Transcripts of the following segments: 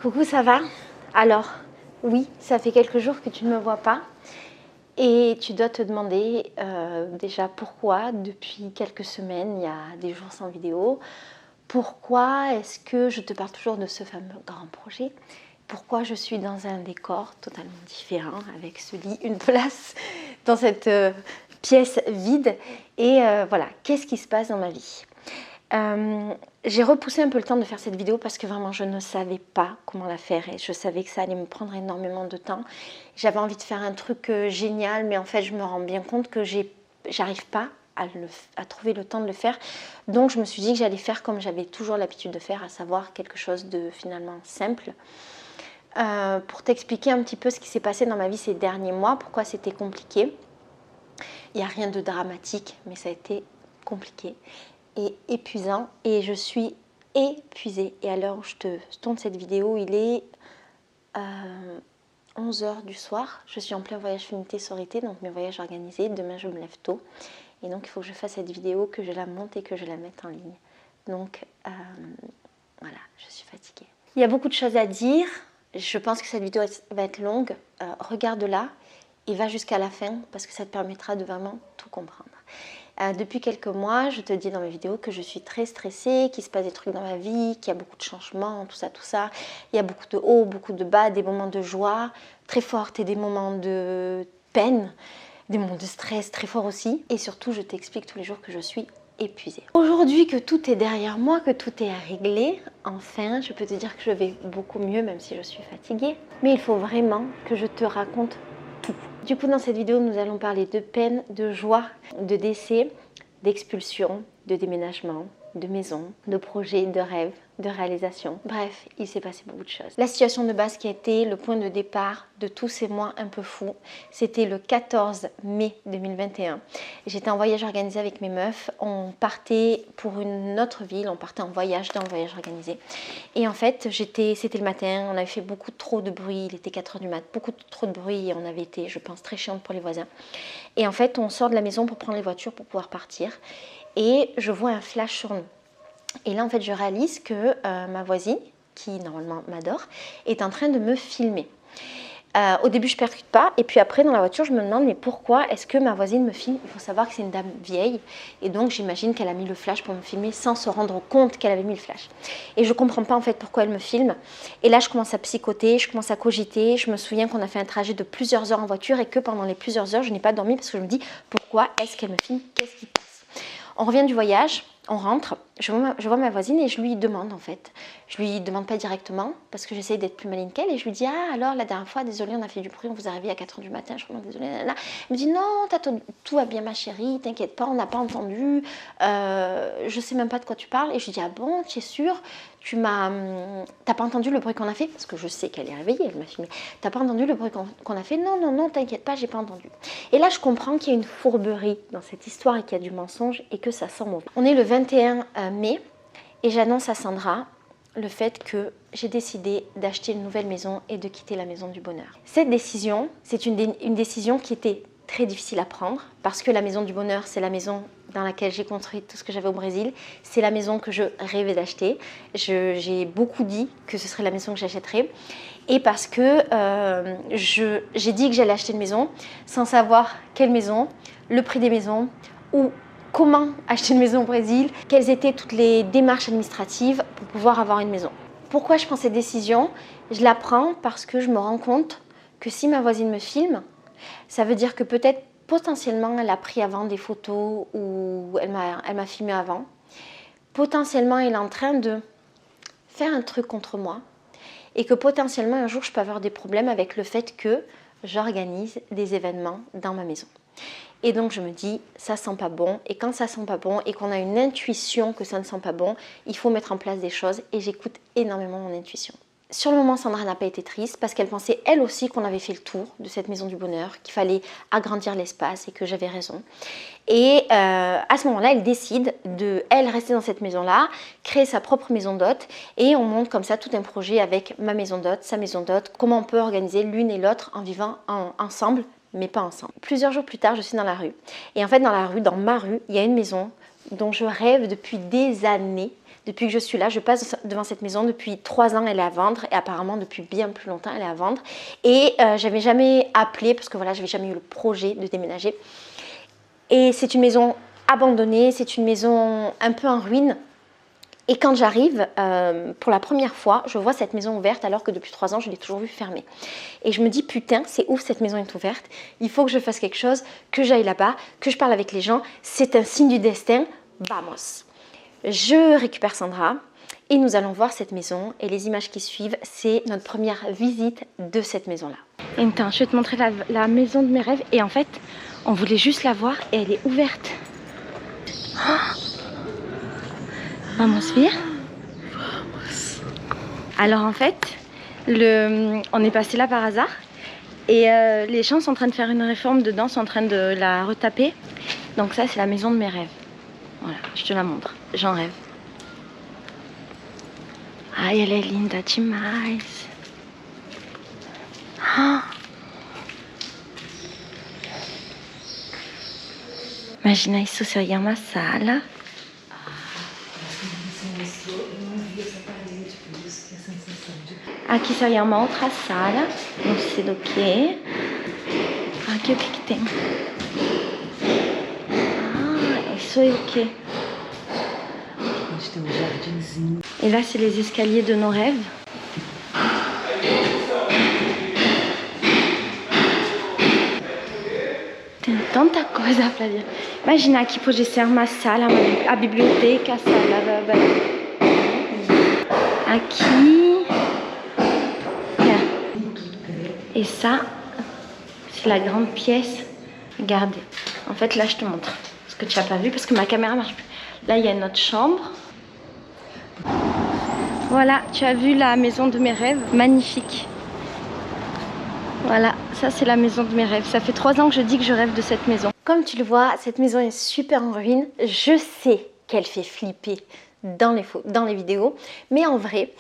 Coucou, ça va? Alors, oui, ça fait quelques jours que tu ne me vois pas et tu dois te demander déjà pourquoi depuis quelques semaines, il y a des jours sans vidéo. Pourquoi est-ce que je te parle toujours de ce fameux grand projet? Pourquoi je suis dans un décor totalement différent avec ce lit, une place dans cette pièce vide et voilà, qu'est-ce qui se passe dans ma vie? J'ai repoussé un peu le temps de faire cette vidéo parce que vraiment je ne savais pas comment la faire et je savais que ça allait me prendre énormément de temps. J'avais envie de faire un truc génial, mais en fait je me rends bien compte que j'arrive pas à trouver le temps de le faire. Donc je me suis dit que j'allais faire comme j'avais toujours l'habitude de faire, à savoir quelque chose de finalement simple. Pour t'expliquer un petit peu ce qui s'est passé dans ma vie ces derniers mois, pourquoi c'était compliqué. Il n'y a rien de dramatique, mais ça a été compliqué et épuisant et je suis épuisée. Et à l'heure où je te tourne cette vidéo, il est 11h du soir. Je suis en plein voyage Féminité-Sororité, donc mes voyages organisés. Demain, je me lève tôt. Et donc, il faut que je fasse cette vidéo, que je la monte et que je la mette en ligne. Donc, voilà, je suis fatiguée. Il y a beaucoup de choses à dire. Je pense que cette vidéo va être longue. Regarde-la et va jusqu'à la fin parce que ça te permettra de vraiment tout comprendre. Depuis quelques mois, je te dis dans mes vidéos que je suis très stressée, qu'il se passe des trucs dans ma vie, qu'il y a beaucoup de changements, tout ça, tout ça. Il y a beaucoup de hauts, beaucoup de bas, des moments de joie très fortes et des moments de peine, des moments de stress très forts aussi. Et surtout, je t'explique tous les jours que je suis épuisée. Aujourd'hui que tout est derrière moi, que tout est réglé, enfin, je peux te dire que je vais beaucoup mieux, même si je suis fatiguée. Mais il faut vraiment que je te raconte tout. Du coup, dans cette vidéo, nous allons parler de peine, de joie, de décès, d'expulsion, de déménagement, de maison, de projets, de rêves, de réalisations. Bref, il s'est passé beaucoup de choses. La situation de base qui a été le point de départ de tous ces mois un peu fous, c'était le 14 mai 2021. J'étais en voyage organisé avec mes meufs. On partait pour une autre ville, on partait en voyage dans le voyage organisé. Et en fait, c'était le matin, on avait fait beaucoup trop de bruit, il était 4h du mat, beaucoup trop de bruit et on avait été, je pense, très chiante pour les voisins. Et en fait, on sort de la maison pour prendre les voitures pour pouvoir partir. Et je vois un flash sur nous. Et là, en fait, je réalise que ma voisine, qui normalement m'adore, est en train de me filmer. Au début, je ne percute pas. Et puis après, dans la voiture, je me demande, mais pourquoi est-ce que ma voisine me filme? Il faut savoir que c'est une dame vieille. Et donc, j'imagine qu'elle a mis le flash pour me filmer sans se rendre compte qu'elle avait mis le flash. Et je ne comprends pas, en fait, pourquoi elle me filme. Et là, je commence à psychoter, je commence à cogiter. Je me souviens qu'on a fait un trajet de plusieurs heures en voiture et que pendant les plusieurs heures, je n'ai pas dormi parce que je me dis, pourquoi est-ce qu'elle me filme? Qu'est-ce qui passe? On revient du voyage. On rentre, je vois ma voisine et je lui demande en fait. Je lui demande pas directement parce que j'essaye d'être plus maligne qu'elle et je lui dis « Ah alors la dernière fois, désolée on a fait du bruit, on vous est arrivé à 4h du matin, je suis vraiment désolée. » Elle me dit « Non, tout va bien ma chérie, t'inquiète pas, on n'a pas entendu, je sais même pas de quoi tu parles. » Et je lui dis « Ah bon, tu es sûre? T'as pas entendu le bruit qu'on a fait? » Parce que je sais qu'elle est réveillée, elle m'a filmé. « T'as pas entendu le bruit qu'on a fait? » Non, non, non, t'inquiète pas, j'ai pas entendu. Et là je comprends qu'il y a une fourberie dans cette histoire et qu'il y a du mensonge et que ça sent mauvais. On est le 21 mai et j'annonce à Sandra le fait que j'ai décidé d'acheter une nouvelle maison et de quitter la maison du bonheur. Cette décision, c'est une décision qui était très difficile à prendre parce que la maison du bonheur, c'est la maison dans laquelle j'ai construit tout ce que j'avais au Brésil. C'est la maison que je rêvais d'acheter. J'ai beaucoup dit que ce serait la maison que j'achèterais. Et parce que j'ai dit que j'allais acheter une maison sans savoir quelle maison, le prix des maisons ou comment acheter une maison au Brésil, quelles étaient toutes les démarches administratives pour pouvoir avoir une maison. Pourquoi je prends cette décision? Je la prends parce que je me rends compte que si ma voisine me filme, ça veut dire que peut-être potentiellement elle a pris avant des photos ou elle m'a filmé avant. Potentiellement elle est en train de faire un truc contre moi et que potentiellement un jour je peux avoir des problèmes avec le fait que j'organise des événements dans ma maison. Et donc je me dis, ça sent pas bon. Et quand ça sent pas bon et qu'on a une intuition que ça ne sent pas bon, il faut mettre en place des choses et j'écoute énormément mon intuition. Sur le moment, Sandra n'a pas été triste parce qu'elle pensait elle aussi qu'on avait fait le tour de cette maison du bonheur, qu'il fallait agrandir l'espace et que j'avais raison. Et à ce moment-là, elle décide de, elle, rester dans cette maison-là, créer sa propre maison d'hôte et on monte comme ça tout un projet avec ma maison d'hôte, sa maison d'hôte, comment on peut organiser l'une et l'autre en vivant ensemble, mais pas ensemble. Plusieurs jours plus tard, je suis dans la rue. Et en fait, dans ma rue, il y a une maison dont je rêve depuis des années Depuis que je suis là, je passe devant cette maison. Depuis 3 ans, elle est à vendre. Et apparemment, depuis bien plus longtemps, elle est à vendre. Et j'avais jamais appelé, parce que voilà, j'avais jamais eu le projet de déménager. Et c'est une maison abandonnée, c'est une maison un peu en ruine. Et quand j'arrive, pour la première fois, je vois cette maison ouverte alors que depuis 3 ans, je l'ai toujours vue fermée. Et je me dis, putain, c'est ouf, cette maison est ouverte. Il faut que je fasse quelque chose, que j'aille là-bas, que je parle avec les gens. C'est un signe du destin. Vamos. Je récupère Sandra et nous allons voir cette maison. Et les images qui suivent, c'est notre première visite de cette maison-là. Et attends, je vais te montrer la maison de mes rêves. Et en fait, on voulait juste la voir et elle est ouverte. Oh, vamos ver. Alors en fait, on est passé là par hasard et les gens sont en train de faire une réforme dedans, sont en train de la retaper. Donc ça c'est la maison de mes rêves. Voilà, je te la montre, j'en rêve. Ai, ela é linda demais. Oh. Imagina isso seria uma sala. Aqui seria uma outra sala, não sei do que. Aqui o que tem? Ah, isso é o que? Tem um jardinzinho. Et là c'est les escaliers de nos rêves. Tem tanta coisa pra ver. Imagina aqui pode ser uma sala, a biblioteca, a sala. Aqui. Et ça, c'est la grande pièce. Regardez. En fait, là, je te montre. Parce que tu n'as pas vu, parce que ma caméra marche plus. Là, il y a notre chambre. Voilà, tu as vu la maison de mes rêves. Magnifique. Voilà, ça, c'est la maison de mes rêves. Ça fait 3 ans que je dis que je rêve de cette maison. Comme tu le vois, cette maison est super en ruine. Je sais qu'elle fait flipper dans les vidéos, mais en vrai,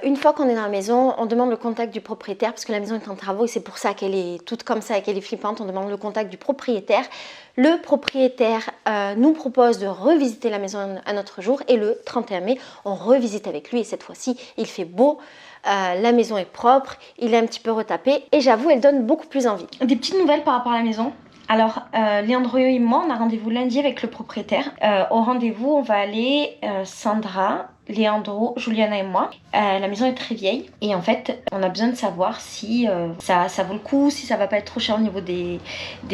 une fois qu'on est dans la maison, on demande le contact du propriétaire parce que la maison est en travaux et c'est pour ça qu'elle est toute comme ça et qu'elle est flippante. On demande le contact du propriétaire. Le propriétaire nous propose de revisiter la maison un autre jour et le 31 mai, on revisite avec lui et cette fois-ci, il fait beau. La maison est propre, il est un petit peu retapé et j'avoue, elle donne beaucoup plus envie. Des petites nouvelles par rapport à la maison. Alors, Leandro et moi, on a rendez-vous lundi avec le propriétaire. Au rendez-vous, on va aller Sandra, Leandro, Juliana et moi. La maison est très vieille et en fait, on a besoin de savoir si ça vaut le coup, si ça va pas être trop cher au niveau des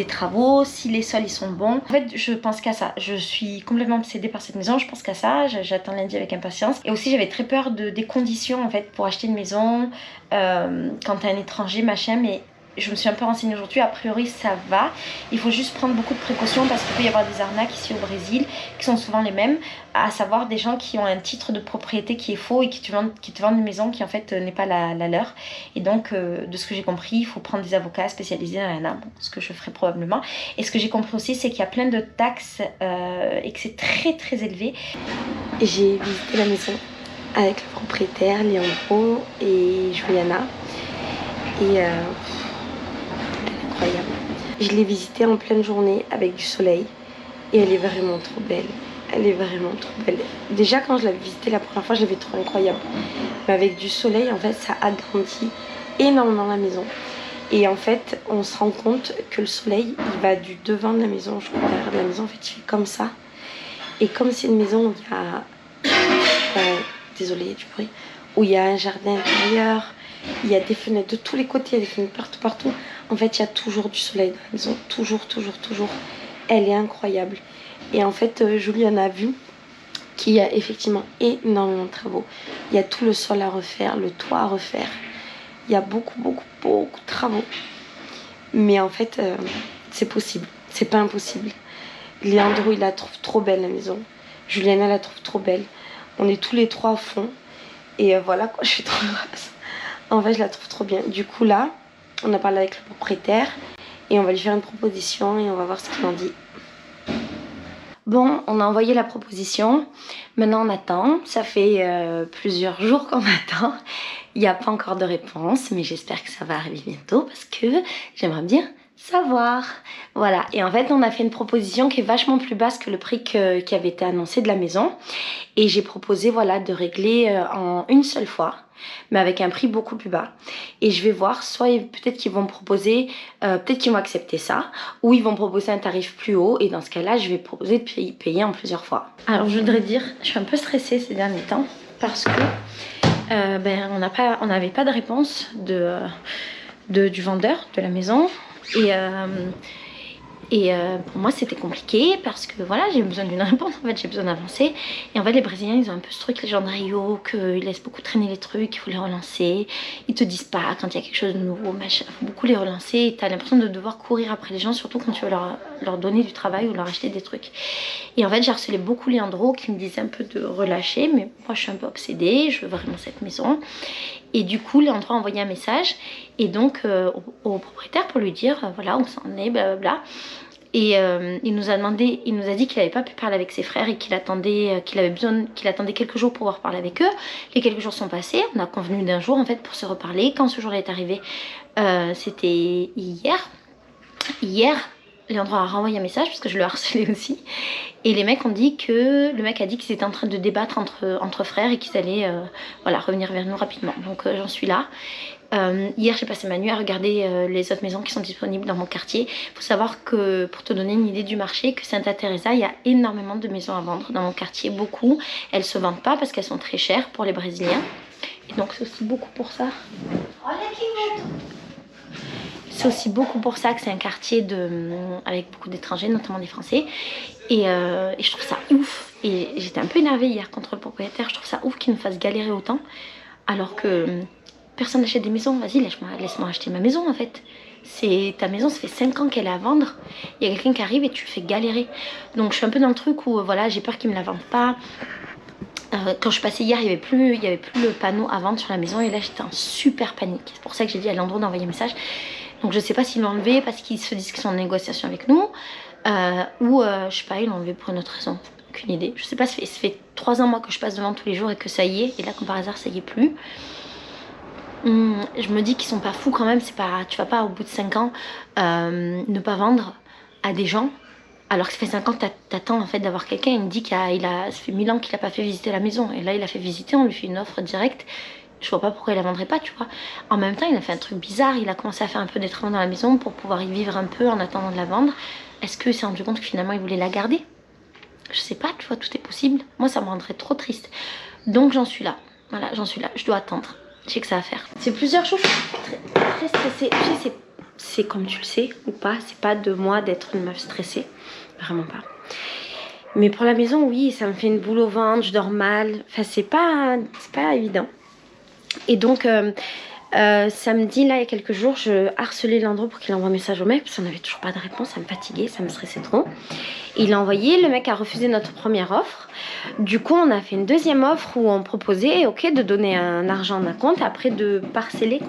travaux, si les sols ils sont bons. En fait, je pense qu'à ça. Je suis complètement obsédée par cette maison, je pense qu'à ça. J'attends lundi avec impatience. Et aussi, j'avais très peur des conditions en fait pour acheter une maison quand t'es un étranger, machin, mais je me suis un peu renseignée aujourd'hui, a priori ça va. Il faut juste prendre beaucoup de précautions parce qu'il peut y avoir des arnaques ici au Brésil qui sont souvent les mêmes, à savoir des gens qui ont un titre de propriété qui est faux et qui te vendent une maison qui en fait n'est pas la leur. Et donc de ce que j'ai compris, il faut prendre des avocats spécialisés dans la bon, ce que je ferai probablement. Et ce que j'ai compris aussi, c'est qu'il y a plein de taxes et que c'est très très élevé. J'ai visité la maison avec le propriétaire, Leandro et Juliana. Et incroyable. Je l'ai visitée en pleine journée avec du soleil et elle est vraiment trop belle. Elle est vraiment trop belle. Déjà quand je l'avais visitée la première fois, je l'avais trouvée incroyable. Mais avec du soleil, en fait, ça agrandit énormément la maison. Et en fait, on se rend compte que le soleil, il va du devant de la maison jusqu'au derrière de la maison. En fait, il fait comme ça. Et comme c'est une maison où il y a... désolée du bruit. Où il y a un jardin intérieur. Il y a des fenêtres de tous les côtés, il y a des fenêtres partout. En fait, il y a toujours du soleil dans la maison. Toujours. Elle est incroyable. Et en fait, Juliana a vu qu'il y a effectivement énormément de travaux. Il y a tout le sol à refaire, le toit à refaire. Il y a beaucoup de travaux. Mais en fait, c'est possible. C'est pas impossible. Leandro, il la trouve trop belle, la maison. Juliana la trouve trop belle. On est tous les 3 à fond. Et voilà, quoi, je suis trop heureuse. En fait, je la trouve trop bien. Du coup, là, on a parlé avec le propriétaire et on va lui faire une proposition et on va voir ce qu'il en dit. Bon, on a envoyé la proposition. Maintenant, on attend. Ça fait plusieurs jours qu'on attend. Il n'y a pas encore de réponse, mais j'espère que ça va arriver bientôt parce que j'aimerais bien savoir. Voilà, et en fait on a fait une proposition qui est vachement plus basse que le prix qui avait été annoncé de la maison. Et j'ai proposé voilà de régler en une seule fois, mais avec un prix beaucoup plus bas. Et je vais voir, soit peut-être qu'ils vont me proposer, peut-être qu'ils vont accepter ça, ou ils vont me proposer un tarif plus haut, et dans ce cas-là, je vais proposer de payer en plusieurs fois. Alors je voudrais dire, je suis un peu stressée ces derniers temps, parce que on n'avait pas de réponse du vendeur de la maison. Et pour moi c'était compliqué parce que voilà, j'ai besoin d'une réponse, en fait j'ai besoin d'avancer. Et en fait les Brésiliens ils ont un peu ce truc, les gens de Rio, qu'ils laissent beaucoup traîner les trucs, il faut les relancer. Ils te disent pas quand il y a quelque chose de nouveau, machin, faut beaucoup les relancer. Et t'as l'impression de devoir courir après les gens, surtout quand tu veux leur donner du travail ou leur acheter des trucs. Et en fait j'ai harcelé beaucoup Leandro qui me disait un peu de relâcher, mais moi je suis un peu obsédée, je veux vraiment cette maison. Et du coup Leandro a envoyé un message et donc au propriétaire pour lui dire voilà où ça en est, blablabla. Et il nous a dit qu'il n'avait pas pu parler avec ses frères et qu'il attendait quelques jours pour pouvoir parler avec eux. Les quelques jours sont passés, on a convenu d'un jour en fait pour se reparler. Quand ce jour-là est arrivé, c'était hier. Hier, Leandro a renvoyé un message parce que je le harcelais aussi. Et le mec a dit qu'ils étaient en train de débattre entre frères et qu'ils allaient voilà, revenir vers nous rapidement. Donc j'en suis là. Hier j'ai passé ma nuit à regarder les autres maisons qui sont disponibles dans mon quartier. Il faut savoir que, pour te donner une idée du marché, que Santa Teresa, il y a énormément de maisons à vendre dans mon quartier, beaucoup. Elles se vendent pas parce qu'elles sont très chères pour les Brésiliens. Et donc c'est aussi beaucoup pour ça. C'est aussi beaucoup pour ça que c'est un quartier avec beaucoup d'étrangers, notamment des Français. Et je trouve ça ouf. Et j'étais un peu énervée hier contre le propriétaire. Je trouve ça ouf qu'il nous fasse galérer autant. Alors que personne n'achète des maisons. Vas-y, laisse-moi acheter ma maison en fait. Ta maison, ça fait 5 ans qu'elle est à vendre. Il y a quelqu'un qui arrive et tu le fais galérer. Donc je suis un peu dans le truc où voilà, j'ai peur qu'il me la vende pas. Quand je passais hier, il n'y avait plus le panneau à vendre sur la maison. Et là, j'étais en super panique. C'est pour ça que j'ai dit à Leandro d'envoyer un message. Donc je sais pas s'ils l'ont enlevé parce qu'ils se disent qu'ils sont en négociation avec nous. Ou je sais pas, ils l'ont enlevé pour une autre raison. Aucune idée. Je sais pas, ça fait 3 ans moi que je passe devant tous les jours et que ça y est. Et là, comme par hasard, ça y est plus. Je me dis qu'ils sont pas fous quand même. Tu vas pas au bout de 5 ans ne pas vendre à des gens. Alors que ça fait 5 ans que t'attends en fait d'avoir quelqu'un. Il me dit ça fait 1000 ans qu'il a pas fait visiter la maison. Et là, il a fait visiter, on lui fait une offre directe. Je vois pas pourquoi il la vendrait pas, tu vois. En même temps, il a fait un truc bizarre. Il a commencé à faire un peu des travaux dans la maison pour pouvoir y vivre un peu en attendant de la vendre. Est-ce qu'il s'est rendu compte que finalement il voulait la garder? Je sais pas, tu vois, tout est possible. Moi, ça me rendrait trop triste. Donc j'en suis là. Voilà, j'en suis là. Je dois attendre. Je sais que ça à faire. C'est plusieurs choses. Je suis très stressée. Tu sais, c'est comme tu le sais ou pas. C'est pas de moi d'être une meuf stressée. Vraiment pas. Mais pour la maison, oui, ça me fait une boule au ventre. Je dors mal. Enfin, c'est pas évident. Et donc samedi là il y a quelques jours je harcelais Leandro pour qu'il envoie un message au mec parce qu'on n'avait toujours pas de réponse, ça me fatiguait, ça me stressait trop. Et il a envoyé, le mec a refusé notre première offre. Du coup on a fait une deuxième offre où on proposait de donner un argent d'un compte, après de parceller,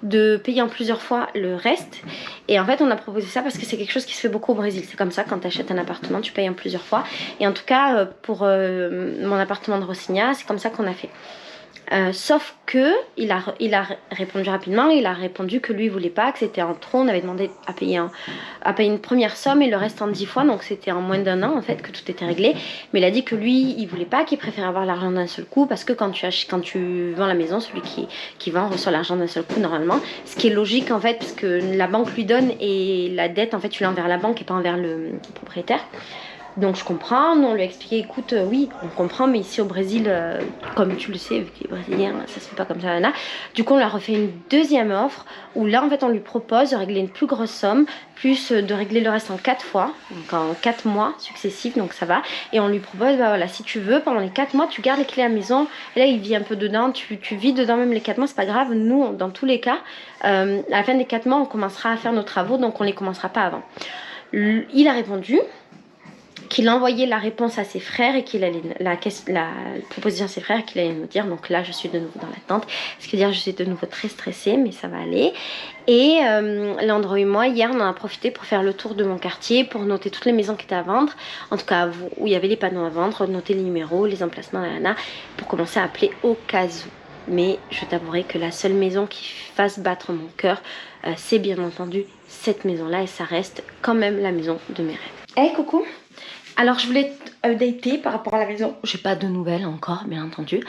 de payer en plusieurs fois le reste. Et en fait on a proposé ça parce que c'est quelque chose qui se fait beaucoup au Brésil. C'est comme ça, quand tu achètes un appartement tu payes en plusieurs fois. Et en tout cas pour mon appartement de Rocinha, c'est comme ça qu'on a fait. Sauf que il a répondu rapidement. Il a répondu que lui il voulait pas, que c'était en trop. On avait demandé à payer une première somme et le reste en 10 fois, donc c'était en moins d'1 an en fait que tout était réglé. Mais il a dit que lui il voulait pas, qu'il préférait avoir l'argent d'un seul coup, parce que quand tu vends la maison, celui qui vend reçoit l'argent d'un seul coup normalement, ce qui est logique en fait, parce que la banque lui donne et la dette en fait tu l'as envers la banque et pas envers le propriétaire. Donc je comprends, nous on lui a expliqué, écoute, oui, on comprend, mais ici au Brésil, comme tu le sais, vu qu'il est brésilien, ça se fait pas comme ça, là. Du coup on lui a refait une deuxième offre, où là en fait on lui propose de régler une plus grosse somme, plus de régler le reste en 4 fois, donc en 4 mois successifs, donc ça va. Et on lui propose, bah voilà, si tu veux, pendant les 4 mois, tu gardes les clés à la maison, et là il vit un peu dedans, tu vis dedans même les 4 mois, c'est pas grave, nous, dans tous les cas, à la fin des 4 mois, on commencera à faire nos travaux, donc on les commencera pas avant. Il a répondu qu'il envoyait la réponse à ses frères et qu'il allait la proposition à ses frères qu'il allait nous dire. Donc là je suis de nouveau dans l'attente, ce qui veut dire que je suis de nouveau très stressée, mais ça va aller. Et Leandro et moi hier on en a profité pour faire le tour de mon quartier, pour noter toutes les maisons qui étaient à vendre, en tout cas où il y avait les panneaux à vendre, noter les numéros, les emplacements, pour commencer à appeler au cas où. mais je t'avouerai que la seule maison qui fasse battre mon cœur, c'est bien entendu cette maison-là, et ça reste quand même la maison de mes rêves. Hey coucou! Alors je voulais updater par rapport à la maison. J'ai pas de nouvelles encore, bien entendu.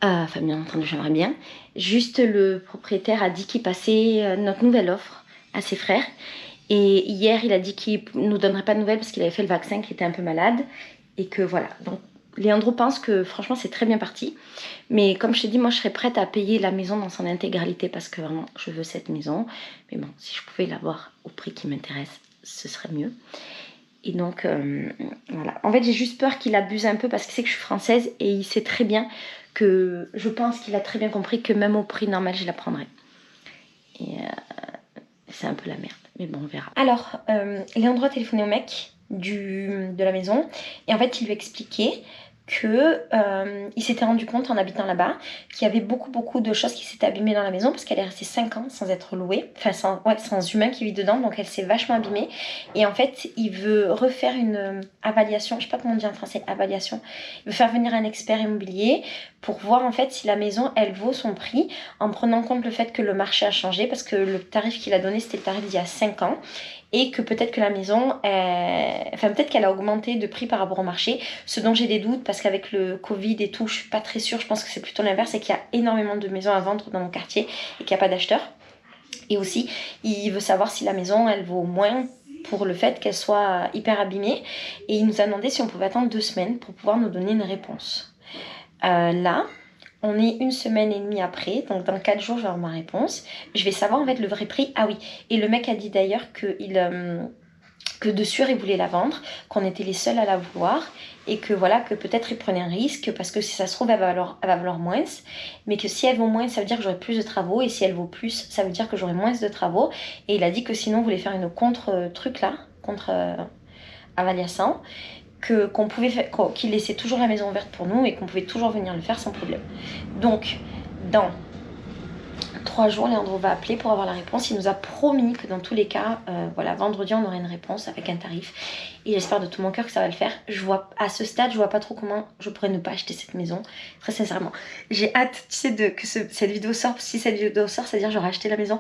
Enfin bien entendu, j'aimerais bien. Juste le propriétaire a dit qu'il passait notre nouvelle offre à ses frères. Et hier, il a dit qu'il ne nous donnerait pas de nouvelles parce qu'il avait fait le vaccin, qu'il était un peu malade. Et que voilà. Donc Léandro pense que franchement c'est très bien parti. Mais comme je t'ai dit, moi je serais prête à payer la maison dans son intégralité parce que vraiment je veux cette maison. Mais bon, si je pouvais l'avoir au prix qui m'intéresse, ce serait mieux. Et donc voilà. En fait j'ai juste peur qu'il abuse un peu parce qu'il sait que je suis française et il sait très bien que je pense qu'il a très bien compris que même au prix normal je la prendrais. Et c'est un peu la merde. Mais bon on verra. Alors Léandro a téléphoné au mec de la maison et en fait il lui expliquait que il s'était rendu compte en habitant là-bas qu'il y avait beaucoup de choses qui s'étaient abîmées dans la maison parce qu'elle est restée 5 ans sans être louée, enfin sans humain qui vit dedans, donc elle s'est vachement abîmée. Et en fait il veut refaire une évaluation, je sais pas comment on dit en français, évaluation. Il veut faire venir un expert immobilier pour voir en fait si la maison elle vaut son prix, en prenant en compte le fait que le marché a changé, parce que le tarif qu'il a donné c'était le tarif d'il y a 5 ans. Et que peut-être que la maison, enfin peut-être qu'elle a augmenté de prix par rapport au marché, ce dont j'ai des doutes parce qu'avec le Covid et tout, je suis pas très sûre, je pense que c'est plutôt l'inverse, c'est qu'il y a énormément de maisons à vendre dans mon quartier et qu'il n'y a pas d'acheteurs. Et aussi, il veut savoir si la maison, elle vaut moins pour le fait qu'elle soit hyper abîmée. Et il nous a demandé si on pouvait attendre 2 semaines pour pouvoir nous donner une réponse. Là, on est 1 semaine et demie après, donc dans 4 jours, je vais avoir ma réponse. Je vais savoir en fait le vrai prix. Ah oui, et le mec a dit d'ailleurs que de sûr il voulait la vendre, qu'on était les seuls à la vouloir et que voilà, que peut-être il prenait un risque parce que si ça se trouve elle va valoir moins, mais que si elle vaut moins ça veut dire que j'aurai plus de travaux et si elle vaut plus ça veut dire que j'aurai moins de travaux. Et il a dit que sinon on voulait faire une contre-truc là, contre-avaliation, qu'on pouvait qu'il laissait toujours la maison ouverte pour nous et qu'on pouvait toujours venir le faire sans problème. Donc dans 3 jours, Léandro va appeler pour avoir la réponse. Il nous a promis que dans tous les cas, voilà, vendredi, on aurait une réponse avec un tarif. Et j'espère de tout mon cœur que ça va le faire. À ce stade, je vois pas trop comment je pourrais ne pas acheter cette maison. Très sincèrement. J'ai hâte, tu sais, que cette vidéo sort. Si cette vidéo sort, c'est-à-dire j'aurai acheté la maison.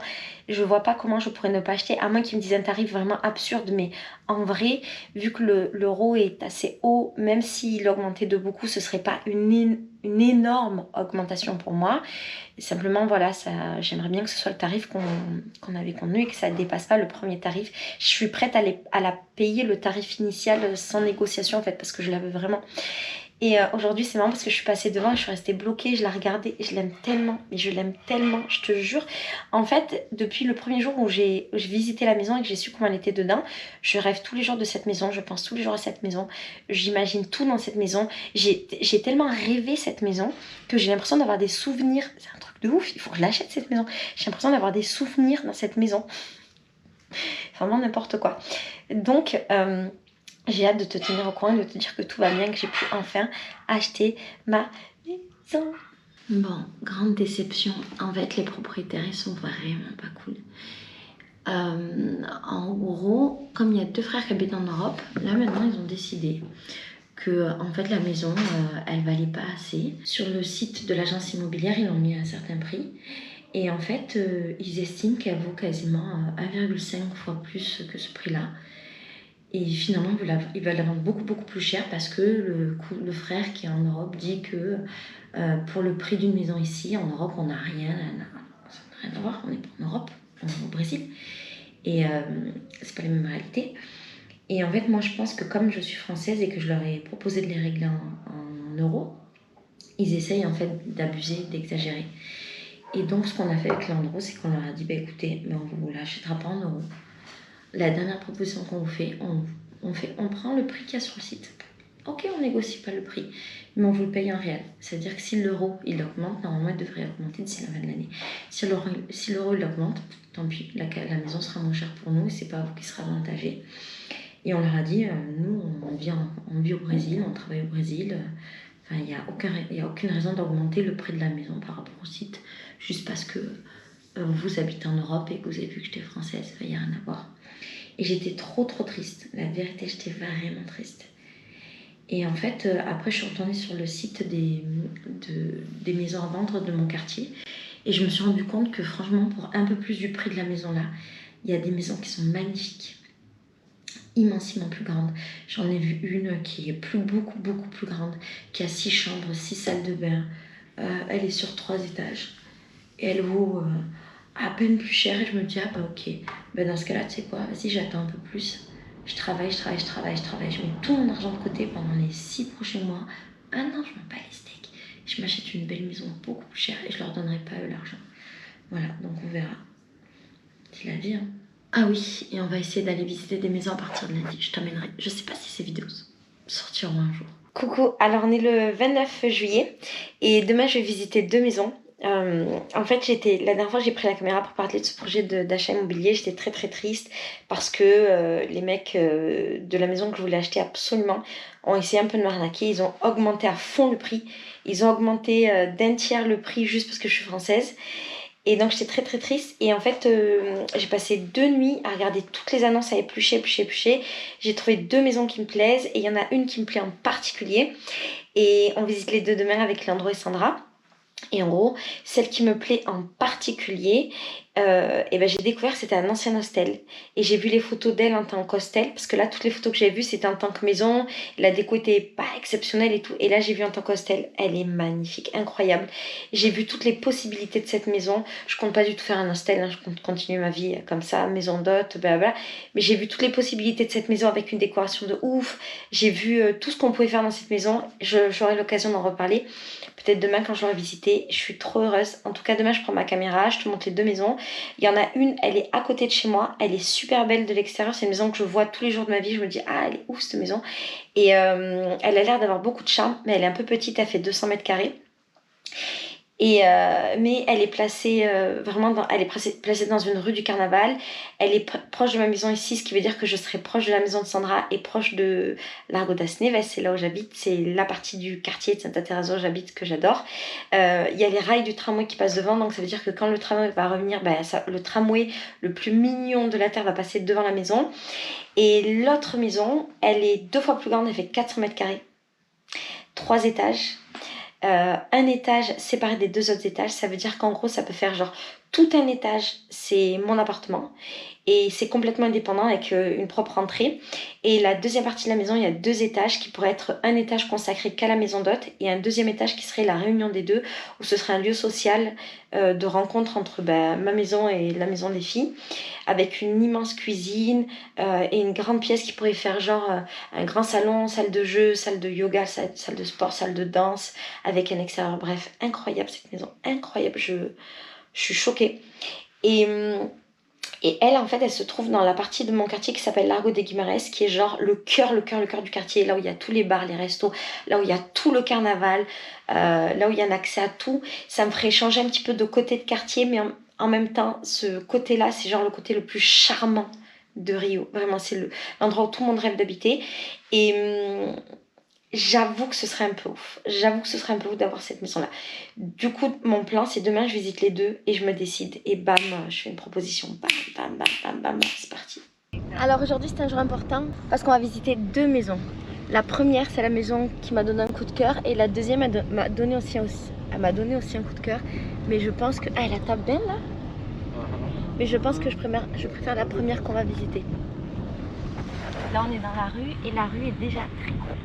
Je vois pas comment je pourrais ne pas acheter, à moins qu'ils me disent un tarif vraiment absurde. Mais en vrai, vu que l'euro est assez haut, même s'il augmentait de beaucoup, ce serait pas une énorme augmentation pour moi. Et simplement voilà, j'aimerais bien que ce soit le tarif qu'on avait convenu et que ça ne dépasse pas le premier tarif. Je suis prête à la payer le tarif initial sans négociation en fait, parce que je la veux vraiment. Et aujourd'hui c'est marrant parce que je suis passée devant et je suis restée bloquée, je la regardais et je l'aime tellement, mais je l'aime tellement, je te jure. En fait, depuis le premier jour où j'ai visité la maison et que j'ai su comment elle était dedans, je rêve tous les jours de cette maison, je pense tous les jours à cette maison, j'imagine tout dans cette maison. J'ai tellement rêvé cette maison que j'ai l'impression d'avoir des souvenirs. C'est un truc de ouf, il faut que je l'achète cette maison. J'ai l'impression d'avoir des souvenirs dans cette maison. Vraiment n'importe quoi. Donc j'ai hâte de te tenir au courant et de te dire que tout va bien, que j'ai pu enfin acheter ma maison. Bon, grande déception. En fait, les propriétaires, ils sont vraiment pas cool. En gros, comme il y a 2 frères qui habitent en Europe, là maintenant, ils ont décidé que en fait, la maison, elle valait pas assez. Sur le site de l'agence immobilière, ils l'ont mis à un certain prix. Et en fait, ils estiment qu'elle vaut quasiment 1,5 fois plus que ce prix-là. Et finalement, ils veulent la vendre beaucoup plus cher parce que le frère qui est en Europe dit que pour le prix d'une maison ici, en Europe, on n'a rien. Ça n'a rien à voir, on n'est pas en Europe, on est au Brésil. Et c'est pas les mêmes réalités. Et en fait, moi, je pense que comme je suis française et que je leur ai proposé de les régler en euros, ils essayent en fait d'abuser, d'exagérer. Et donc, ce qu'on a fait avec Léandro, c'est qu'on leur a dit, bah, écoutez, mais on ne vous l'achètera pas en euros. La dernière proposition qu'on vous fait, on prend le prix qu'il y a sur le site. Ok, on négocie pas le prix, mais on vous le paye en réel. C'est-à-dire que si l'euro il augmente, normalement il devrait augmenter d'ici la fin de l'année. Si l'euro il augmente, tant pis, la maison sera moins chère pour nous et c'est pas vous qui serez avantagé. Et on leur a dit, nous on vit au Brésil, on travaille au Brésil. Enfin, il n'y a aucune raison d'augmenter le prix de la maison par rapport au site, juste parce que vous habitez en Europe et que vous avez vu que j'étais française. Il n'y a rien à voir. Et j'étais trop triste. La vérité, j'étais vraiment triste. Et en fait, après, je suis retournée sur le site des maisons à vendre de mon quartier. Et je me suis rendu compte que franchement, pour un peu plus du prix de la maison là, il y a des maisons qui sont magnifiques, immensément plus grandes. J'en ai vu une qui est beaucoup plus grande, qui a 6 chambres, 6 salles de bain. Elle est sur 3 étages. Et elle vaut à peine plus cher. Et je me dis, ah bah ok, ben dans ce cas-là, tu sais quoi, vas-y, j'attends un peu plus. Je travaille. Je mets tout mon argent de côté pendant les 6 prochains mois. Un an, je m'en bats les steaks. Je m'achète une belle maison beaucoup plus chère et je leur donnerai pas eux l'argent. Voilà, donc on verra. C'est la vie, hein. Ah oui, et on va essayer d'aller visiter des maisons à partir de lundi. Je t'emmènerai. Je sais pas si ces vidéos sortiront un jour. Coucou, alors on est le 29 juillet et demain je vais visiter 2 maisons. En fait, la dernière fois j'ai pris la caméra pour parler de ce projet d'achat immobilier. J'étais très triste parce que les mecs de la maison que je voulais acheter absolument ont essayé un peu de m'arnaquer. Ils ont augmenté à fond le prix. Ils ont augmenté d'un tiers le prix juste parce que je suis française. Et donc j'étais très triste. Et en fait, j'ai passé 2 nuits à regarder toutes les annonces à éplucher. J'ai trouvé 2 maisons qui me plaisent et il y en a une qui me plaît en particulier. Et on visite les 2 demain avec Leandro et Sandra. Et en gros, celle qui me plaît en particulier, et ben j'ai découvert que c'était un ancien hostel. Et j'ai vu les photos d'elle en tant qu'hostel, parce que là, toutes les photos que j'ai vues, c'était en tant que maison. La déco était pas exceptionnelle et tout. Et là, j'ai vu en tant qu'hostel. Elle est magnifique, incroyable. J'ai vu toutes les possibilités de cette maison. Je compte pas du tout faire un hostel, hein. Je compte continuer ma vie comme ça, maison d'hôte, blablabla. Mais j'ai vu toutes les possibilités de cette maison avec une décoration de ouf. J'ai vu tout ce qu'on pouvait faire dans cette maison. J'aurai l'occasion d'en reparler. Peut-être demain quand je l'aurai visité. Je suis trop heureuse. En tout cas, demain, je prends ma caméra, je te montre les 2 maisons. Il y en a une, elle est à côté de chez moi. Elle est super belle de l'extérieur. C'est une maison que je vois tous les jours de ma vie. Je me dis, ah, elle est ouf cette maison. Et elle a l'air d'avoir beaucoup de charme, mais elle est un peu petite. Elle fait 200 mètres carrés. Mais elle est placée placée dans une rue du Carnaval. Elle est proche de ma maison ici, ce qui veut dire que je serai proche de la maison de Sandra et proche de Largo das Neves, c'est là où j'habite, c'est la partie du quartier de Santa Teresa où j'habite que j'adore. Il y a les rails du tramway qui passent devant, donc ça veut dire que quand le tramway va revenir, le tramway le plus mignon de la terre va passer devant la maison. Et l'autre maison, elle est 2 fois plus grande, elle fait 400 mètres carrés, 3 étages. Un étage séparé des 2 autres étages, ça veut dire qu'en gros ça peut faire genre tout un étage c'est mon appartement et c'est complètement indépendant avec une propre entrée. Et la deuxième partie de la maison, il y a 2 étages qui pourraient être un étage consacré qu'à la maison d'hôte et un deuxième étage qui serait la réunion des 2, où ce serait un lieu social de rencontre entre ma maison et la maison des filles, avec une immense cuisine et une grande pièce qui pourrait faire genre un grand salon, salle de jeu, salle de yoga, salle de sport, salle de danse, avec un extérieur. Bref, incroyable cette maison, incroyable, je suis choquée. Et elle, en fait, elle se trouve dans la partie de mon quartier qui s'appelle Largo de Guimarães, qui est genre le cœur du quartier, là où il y a tous les bars, les restos, là où il y a tout le carnaval, là où il y a un accès à tout. Ça me ferait changer un petit peu de côté de quartier, mais en même temps, ce côté-là, c'est genre le côté le plus charmant de Rio. Vraiment, c'est l'endroit où tout le monde rêve d'habiter. Et j'avoue que ce serait un peu ouf. D'avoir cette maison-là. Du coup, mon plan, c'est demain, je visite les 2 et je me décide. Et bam, je fais une proposition. Bam, c'est parti. Alors aujourd'hui, c'est un jour important parce qu'on va visiter 2 maisons. La première, c'est la maison qui m'a donné un coup de cœur. Et la deuxième, elle m'a donné aussi un coup de cœur. Mais je pense que... Ah, elle a tape bien là. Mais je pense que je préfère la première qu'on va visiter. Là, on est dans la rue et la rue est déjà très cool.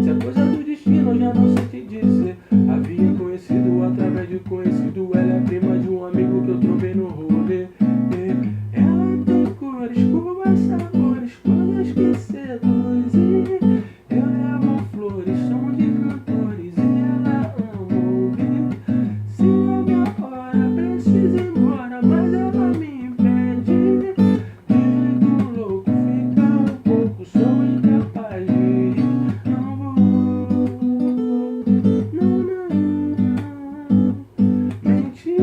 Se é coisa do destino, eu já não sei te dizer. Havia conhecido através de conhecido. Ela é prima de um amigo que eu trombei no rolê. Ela tem cores, curvas, sabores, coisas que seduzem. Eu levo flores, som de cantores, e ela ama ouvir. Se é minha hora, preciso ir embora, mas ela me impede. De jeito louco, fica um pouco, sou incapaz de ir. Não vou, não, mentir.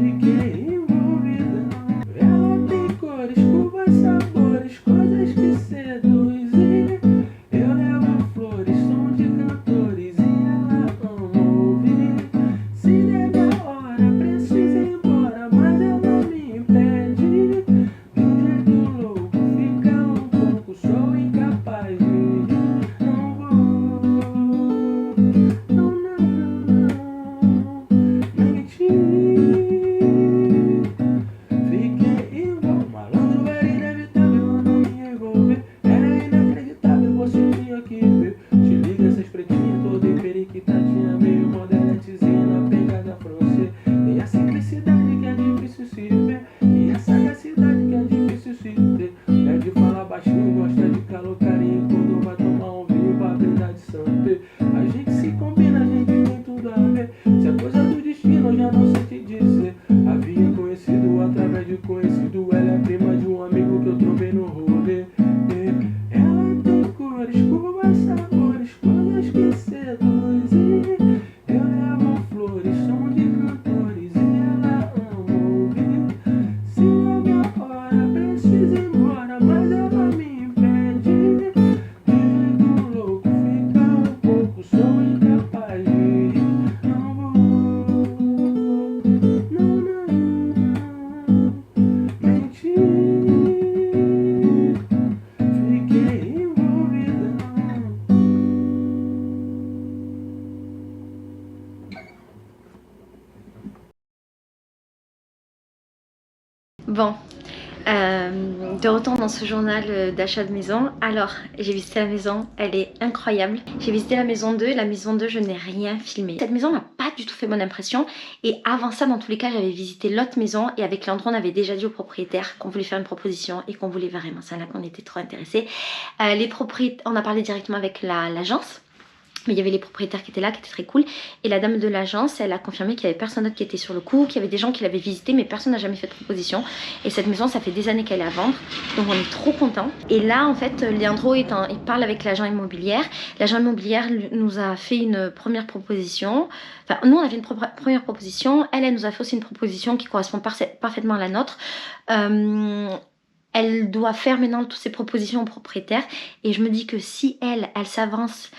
Fiquei envolvida. Ela tem cores, curvas, sabores, coisas que seduzem. Eu levo flores, som de cantores, e ela ama ouvir. Se der minha hora, preciso ir embora, mas ela me impede. De um jeito louco, fica um pouco, sou incapaz de ir. Não vou, não, mentir. Fiquei envolvido, malandro era inevitável eu não me envolver. Era inacreditável, você tinha que ver. Se liga essas pretinhas toda em periquitatinha, meio modeletezinha na pegada francês. Tem a simplicidade que é difícil se ver, e a sagacidade que é difícil se ter. É de falar baixinho, gosta de calor, carinho. Quando vai tomar um vinho, vai brindar de santé. A gente se combina, a gente tem tudo a ver. Se é coisa do destino, eu já não sei te dizer. Havia conhecido através de conhecido. Ela é prima de um amigo que eu trombei no rolê. Ela tem cores, curvas, sabores, coisas que seduzem. Eu levo flores, som de cantores, e ela ama ouvir. Se é minha hora, preciso ir embora, mas ela me impede. De jeito louco, fica um pouco, sou incapaz de ir. Não vou, não, mentir. Fiquei envolvida. Bon, de retour dans ce journal d'achat de maison. Alors, j'ai visité la maison, elle est incroyable. J'ai visité la maison 2, je n'ai rien filmé. Cette maison m'a pas du tout fait bonne impression. Et avant ça, dans tous les cas, j'avais visité l'autre maison. Et avec Leandro, on avait déjà dit au propriétaire qu'on voulait faire une proposition et qu'on voulait vraiment celle-là, qu'on était trop intéressés. Les propriétaires, on a parlé directement avec l'agence. Mais il y avait les propriétaires qui étaient là, qui étaient très cool. Et la dame de l'agence, elle a confirmé qu'il n'y avait personne d'autre qui était sur le coup, qu'il y avait des gens qui l'avaient visité, mais personne n'a jamais fait de proposition. Et cette maison, ça fait des années qu'elle est à vendre. Donc on est trop contents. Et là, en fait, Leandro, il parle avec l'agent immobilière. L'agent immobilière nous a fait une première proposition. Enfin, nous, on a fait une première proposition. Elle nous a fait aussi une proposition qui correspond parfaitement à la nôtre. Elle doit faire maintenant toutes ses propositions aux propriétaires. Et je me dis que si elle s'avance,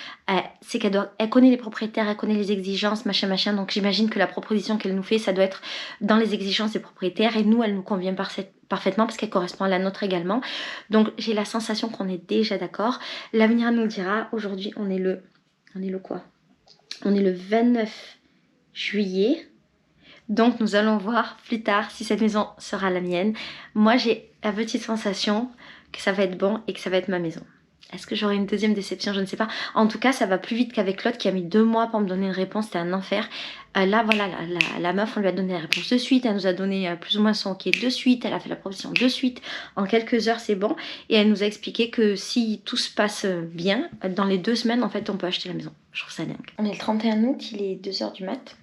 c'est elle connaît les propriétaires, elle connaît les exigences, machin. Donc j'imagine que la proposition qu'elle nous fait, ça doit être dans les exigences des propriétaires. Et nous, elle nous convient parfaitement parce qu'elle correspond à la nôtre également. Donc j'ai la sensation qu'on est déjà d'accord. L'avenir nous dira. Aujourd'hui, on est le quoi? On est le 29 juillet. Donc nous allons voir plus tard si cette maison sera la mienne. Moi j'ai la petite sensation que ça va être bon et que ça va être ma maison. Est-ce que j'aurai une deuxième déception? Je ne sais pas. En tout cas ça va plus vite qu'avec l'autre qui a mis 2 mois pour me donner une réponse. C'était un enfer. Là voilà, la meuf, on lui a donné la réponse de suite. Elle nous a donné plus ou moins son ok de suite. Elle a fait la proposition de suite. En quelques heures c'est bon. Et elle nous a expliqué que si tout se passe bien, dans les 2 semaines en fait on peut acheter la maison. Je trouve ça dingue. On est le 31 août, il est 2h du mat.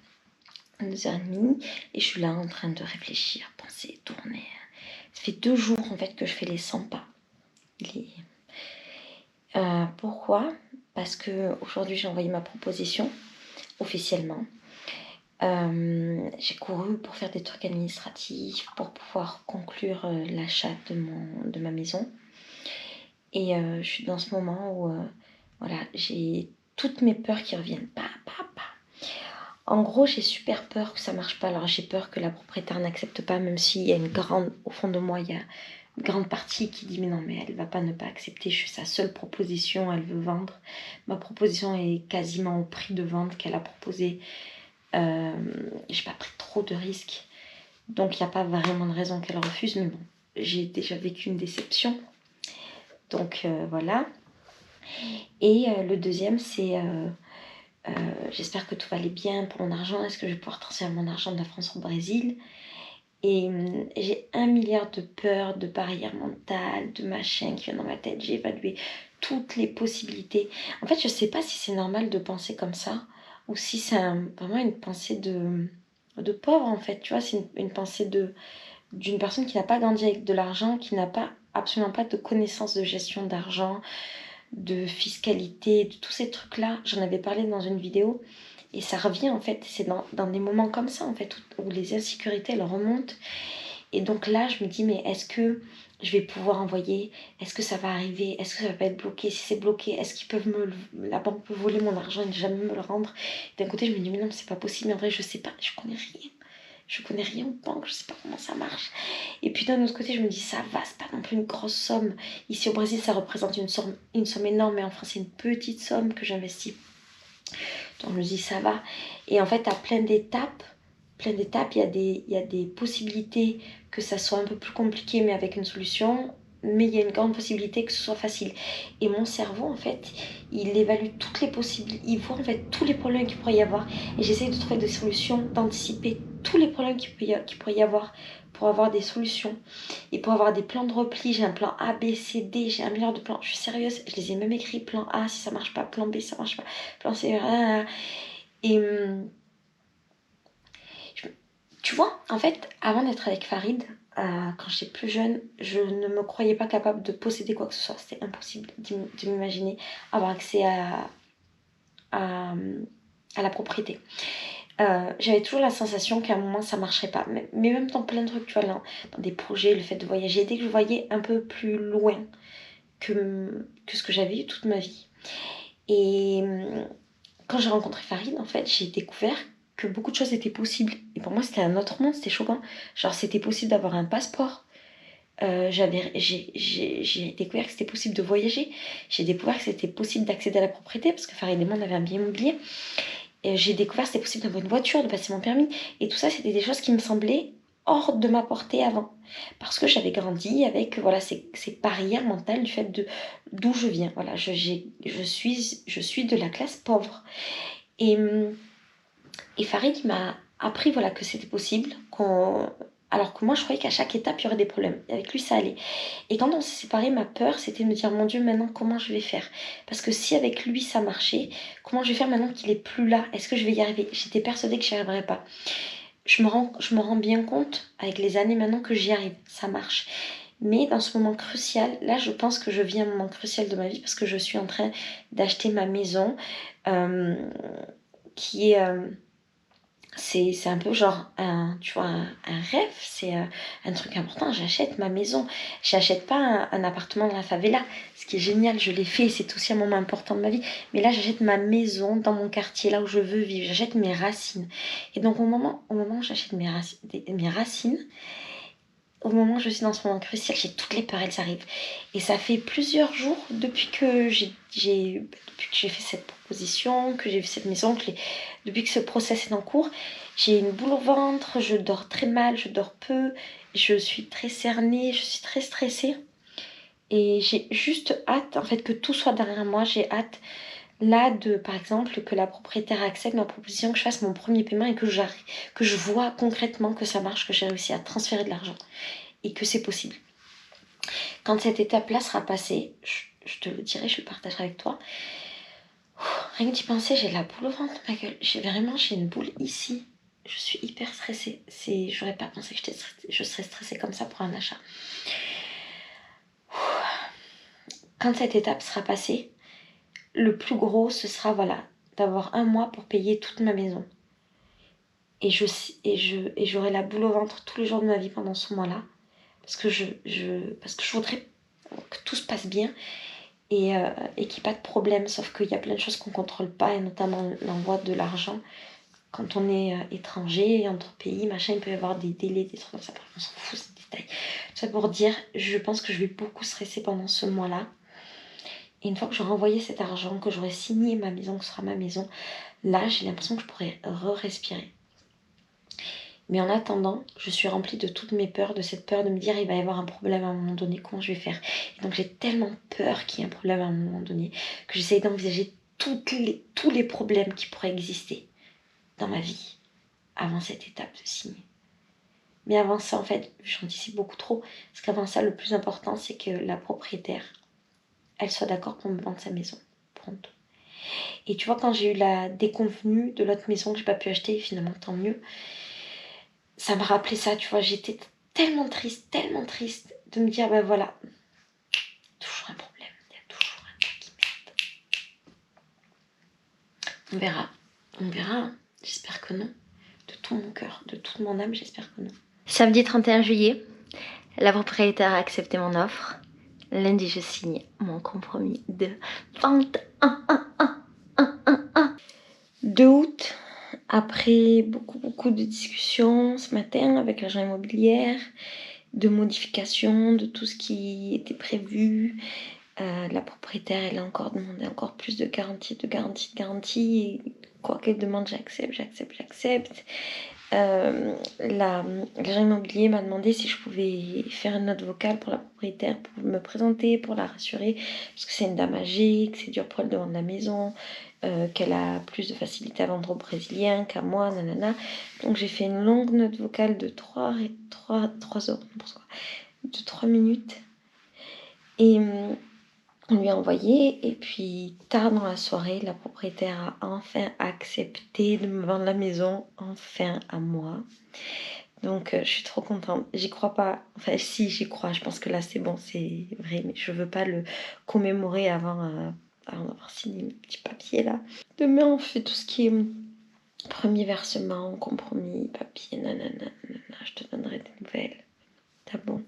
2h30 et je suis là en train de réfléchir, penser, tourner. Ça fait 2 jours en fait que je fais les 100 pas. Pourquoi? Parce que aujourd'hui j'ai envoyé ma proposition officiellement. J'ai couru pour faire des trucs administratifs, pour pouvoir conclure l'achat de ma maison. Et je suis dans ce moment où voilà, j'ai toutes mes peurs qui reviennent. En gros, j'ai super peur que ça marche pas. Alors j'ai peur que la propriétaire n'accepte pas, même s'il y a au fond de moi, il y a une grande partie qui dit mais non, mais elle va pas ne pas accepter. Je suis sa seule proposition, elle veut vendre. Ma proposition est quasiment au prix de vente qu'elle a proposé. J'ai pas pris trop de risques, donc il n'y a pas vraiment de raison qu'elle refuse. Mais bon, j'ai déjà vécu une déception, donc voilà. Et le deuxième, c'est j'espère que tout va aller bien pour mon argent. Est-ce que je vais pouvoir transférer mon argent de la France au Brésil? Et j'ai 1 milliard de peurs, de barrières mentales, de machins qui viennent dans ma tête. J'ai évalué toutes les possibilités. En fait, je sais pas si c'est normal de penser comme ça ou si c'est vraiment une pensée de pauvre, en fait. Tu vois, c'est une pensée d'une personne qui n'a pas grandi avec de l'argent, qui n'a pas absolument pas de connaissance de gestion d'argent, de fiscalité, de tous ces trucs-là. J'en avais parlé dans une vidéo. Et ça revient en fait, c'est dans des moments comme ça en fait, où les insécurités elles remontent. Et donc là, je me dis, mais est-ce que je vais pouvoir envoyer? Est-ce que ça va arriver? Est-ce que ça va être bloqué? Si c'est bloqué, est-ce qu'ils peuvent la banque peut voler mon argent et ne jamais me le rendre? D'un côté, je me dis, mais non, c'est pas possible. Mais en vrai, je sais pas, je connais rien. Je connais rien aux banques, je sais pas comment ça marche. Et puis d'un autre côté, je me dis, ça va, c'est pas non plus une grosse somme. Ici au Brésil, ça représente une somme énorme, mais en France, c'est une petite somme que j'investis. Donc je me dis ça va. Et en fait, à plein d'étapes, il y a des possibilités que ça soit un peu plus compliqué, mais avec une solution. Mais il y a une grande possibilité que ce soit facile. Et mon cerveau, en fait, il évalue toutes les possibilités. Il voit en fait tous les problèmes qu'il pourrait y avoir. Et j'essaie de trouver des solutions, d'anticiper tous les problèmes qu'il pourrait y avoir pour avoir des solutions. Et pour avoir des plans de repli, j'ai un plan A, B, C, D, j'ai 1 milliard de plans. Je suis sérieuse, je les ai même écrits. Plan A, si ça marche pas. Plan B, si ça marche pas. Plan C, et tu vois, en fait, avant d'être avec Farid, quand j'étais plus jeune, je ne me croyais pas capable de posséder quoi que ce soit. C'était impossible de m'imaginer avoir accès à, à la propriété. J'avais toujours la sensation qu'à un moment ça marcherait pas. Mais même dans plein de trucs, tu vois, dans des projets, le fait de voyager, dès que je voyais un peu plus loin que ce que j'avais eu toute ma vie. Et quand j'ai rencontré Farid, en fait, j'ai découvert que beaucoup de choses étaient possibles. Et pour moi, c'était un autre monde, c'était choquant. Genre, c'était possible d'avoir un passeport. J'ai découvert que c'était possible de voyager. J'ai découvert que c'était possible d'accéder à la propriété, parce que Farid et moi, on avait un bien immobilier. Et j'ai découvert que c'était possible d'avoir une voiture, de passer mon permis. Et tout ça, c'était des choses qui me semblaient hors de ma portée avant. Parce que j'avais grandi avec voilà, ces barrières mentales du fait d'où je viens. Voilà, je suis de la classe pauvre. Et Farid m'a appris voilà, que c'était possible, alors que moi je croyais qu'à chaque étape il y aurait des problèmes. Et avec lui ça allait. Et quand on s'est séparés, ma peur c'était de me dire mon Dieu, maintenant comment je vais faire? Parce que si avec lui ça marchait, comment je vais faire maintenant qu'il est plus là? Est-ce que je vais y arriver? J'étais persuadée que j'y arriverais pas. Je me rends bien compte avec les années maintenant que j'y arrive, ça marche. Mais dans ce moment crucial, là je pense que je vis un moment crucial de ma vie parce que je suis en train d'acheter ma maison qui est... c'est un peu genre tu vois, un rêve, c'est un truc important. J'achète ma maison, j'achète pas un appartement dans la favela, ce qui est génial, je l'ai fait, c'est aussi un moment important de ma vie, mais là j'achète ma maison dans mon quartier, là où je veux vivre, j'achète mes racines. Et donc au moment où j'achète mes racines, au moment où je suis dans ce moment crucial, j'ai toutes les peurs, elles arrivent. Et ça fait plusieurs jours depuis que j'ai fait cette proposition, que j'ai vu cette maison, depuis que ce process est en cours, j'ai une boule au ventre, je dors très mal, je dors peu, je suis très cernée, je suis très stressée. Et j'ai juste hâte, en fait, que tout soit derrière moi. J'ai hâte, là, par exemple, que la propriétaire accepte ma proposition, que je fasse mon premier paiement et que je vois concrètement que ça marche, que j'ai réussi à transférer de l'argent et que c'est possible. Quand cette étape-là sera passée, je te le dirai, je le partagerai avec toi. Rien que d'y penser, j'ai la boule au ventre de ma gueule. J'ai une boule ici. Je suis hyper stressée. J'aurais pas pensé que je serais stressée comme ça pour un achat. Quand cette étape sera passée, le plus gros, ce sera voilà, d'avoir 1 mois pour payer toute ma maison. Et j'aurai la boule au ventre tous les jours de ma vie pendant ce mois-là. Parce que je voudrais que tout se passe bien et qu'il n'y ait pas de problème. Sauf qu'il y a plein de choses qu'on ne contrôle pas, et notamment l'envoi de l'argent. Quand on est étranger, entre pays, machin, il peut y avoir des délais, des trucs comme ça. On s'en fout, c'est des détails. Tout ça pour dire, je pense que je vais beaucoup stresser pendant ce mois-là. Et une fois que j'aurai envoyé cet argent, que j'aurai signé ma maison, que ce sera ma maison, là, j'ai l'impression que je pourrai respirer. Mais en attendant, je suis remplie de toutes mes peurs, de cette peur de me dire il va y avoir un problème à un moment donné, comment je vais faire? Et donc j'ai tellement peur qu'il y ait un problème à un moment donné que j'essaye d'envisager tous les problèmes qui pourraient exister dans ma vie avant cette étape de signer. Mais avant ça, en fait, j'anticipe beaucoup trop. Parce qu'avant ça, le plus important, c'est que la propriétaire, elle soit d'accord pour me vendre sa maison. Pronto. Et tu vois, quand j'ai eu la déconvenue de l'autre maison que j'ai pas pu acheter, finalement, tant mieux, ça m'a rappelé ça, tu vois. J'étais tellement triste de me dire, ben voilà, toujours un problème. Il y a toujours un truc qui merde. On verra. Hein. J'espère que non. De tout mon cœur, de toute mon âme, j'espère que non. Samedi 31 juillet, la propriétaire a accepté mon offre. Lundi, je signe mon compromis de vente. 2 août, après beaucoup de discussions ce matin avec l'agent immobilière, de modifications, de tout ce qui était prévu. La propriétaire, elle a encore demandé encore plus de garantie. Et quoi qu'elle demande, j'accepte. L'agent immobilier m'a demandé si je pouvais faire une note vocale pour la propriétaire, pour me présenter, pour la rassurer, parce que c'est une dame âgée, que c'est dur pour elle de vendre la maison, qu'elle a plus de facilité à vendre aux Brésiliens qu'à moi, nanana. Donc j'ai fait une longue note vocale de 3 heures, de 3 minutes. Et on lui a envoyé, et puis tard dans la soirée, la propriétaire a enfin accepté de me vendre la maison, enfin à moi. Donc je suis trop contente. J'y crois pas, enfin si j'y crois, je pense que là c'est bon, c'est vrai, mais je veux pas le commémorer avant d'avoir signé mes petits papiers là. Demain on fait tout ce qui est premier versement, compromis, papier, nanana, je te donnerai des nouvelles. T'as bon?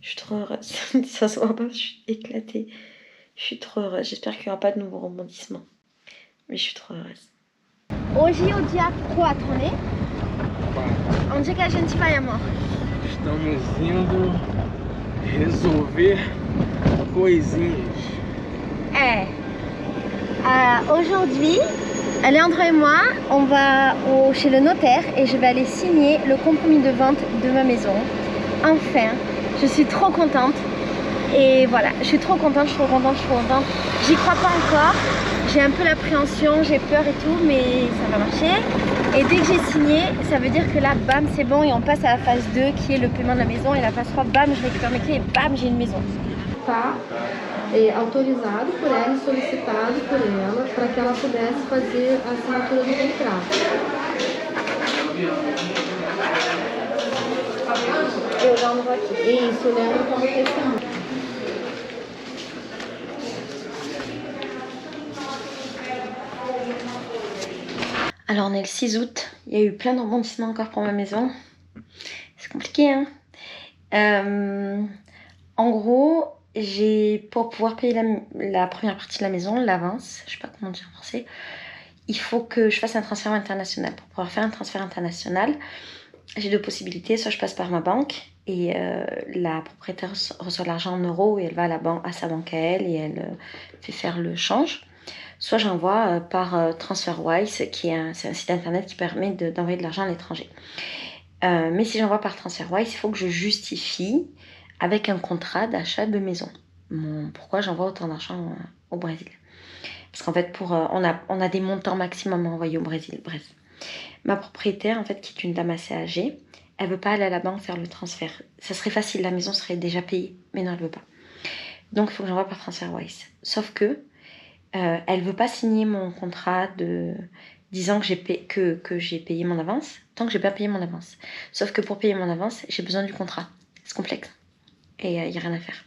Je suis trop heureuse, ça se voit pas, je suis éclatée. Je suis trop heureuse, j'espère qu'il n'y aura pas de nouveaux rebondissements. Mais je suis trop heureuse. Hoje é o dia 4, né? Onde é que a gente vai, amor? Estamos indo resolver coisinhas. Aujourd'hui, Léandre et moi, on va chez le notaire et je vais aller signer le compromis de vente de ma maison. Enfin, je suis trop contente. Et voilà, je suis trop contente. J'y crois pas encore. J'ai un peu l'appréhension, j'ai peur et tout, mais ça va marcher. Et dès que j'ai signé, ça veut dire que là, bam, c'est bon et on passe à la phase 2 qui est le paiement de la maison. Et la phase 3, bam, je récupère mes clés et bam, j'ai une maison. Tá autorizado por ela e solicitado por ela para que ela pudesse fazer a assinatura do contrato. Eu já não vou aqui. Isso, o Leandro como testemunha. Alors on est le 6 août, il y a eu plein de rebondissements encore pour ma maison. C'est compliqué, hein. En gros, pour pouvoir payer la première partie de la maison, l'avance, je sais pas comment dire en français, il faut que je fasse un transfert international. Pour pouvoir faire un transfert international, j'ai 2 possibilités. Soit je passe par ma banque et la propriétaire reçoit l'argent en euros et elle va à sa banque à elle et elle fait faire le change. Soit j'envoie par TransferWise, c'est un site internet qui permet d'envoyer de l'argent à l'étranger. Mais si j'envoie par TransferWise, il faut que je justifie avec un contrat d'achat de maison pourquoi j'envoie autant d'argent au Brésil. Parce qu'en fait, on a des montants maximum à envoyer au Brésil. Bref, ma propriétaire, en fait, qui est une dame assez âgée, elle veut pas aller à la banque faire le transfert. Ça serait facile, la maison serait déjà payée, mais non, elle veut pas. Donc, il faut que j'envoie par TransferWise. Sauf que elle veut pas signer mon contrat disant que j'ai payé mon avance tant que j'ai pas payé mon avance. Sauf que pour payer mon avance, j'ai besoin du contrat. C'est complexe. Et il n'y a rien à faire.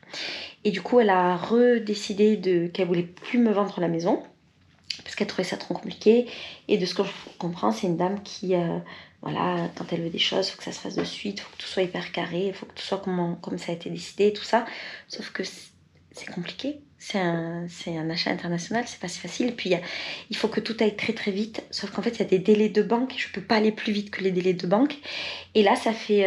Et du coup, elle a redécidé qu'elle voulait plus me vendre la maison parce qu'elle trouvait ça trop compliqué. Et de ce que je comprends, c'est une dame qui, voilà, quand elle veut des choses, il faut que ça se fasse de suite, il faut que tout soit hyper carré, il faut que tout soit comme ça a été décidé et tout ça. Sauf que c'est compliqué. C'est un achat international, c'est pas si facile. Et puis il faut que tout aille très très vite. Sauf qu'en fait, il y a des délais de banque. Je peux pas aller plus vite que les délais de banque. Et là, ça fait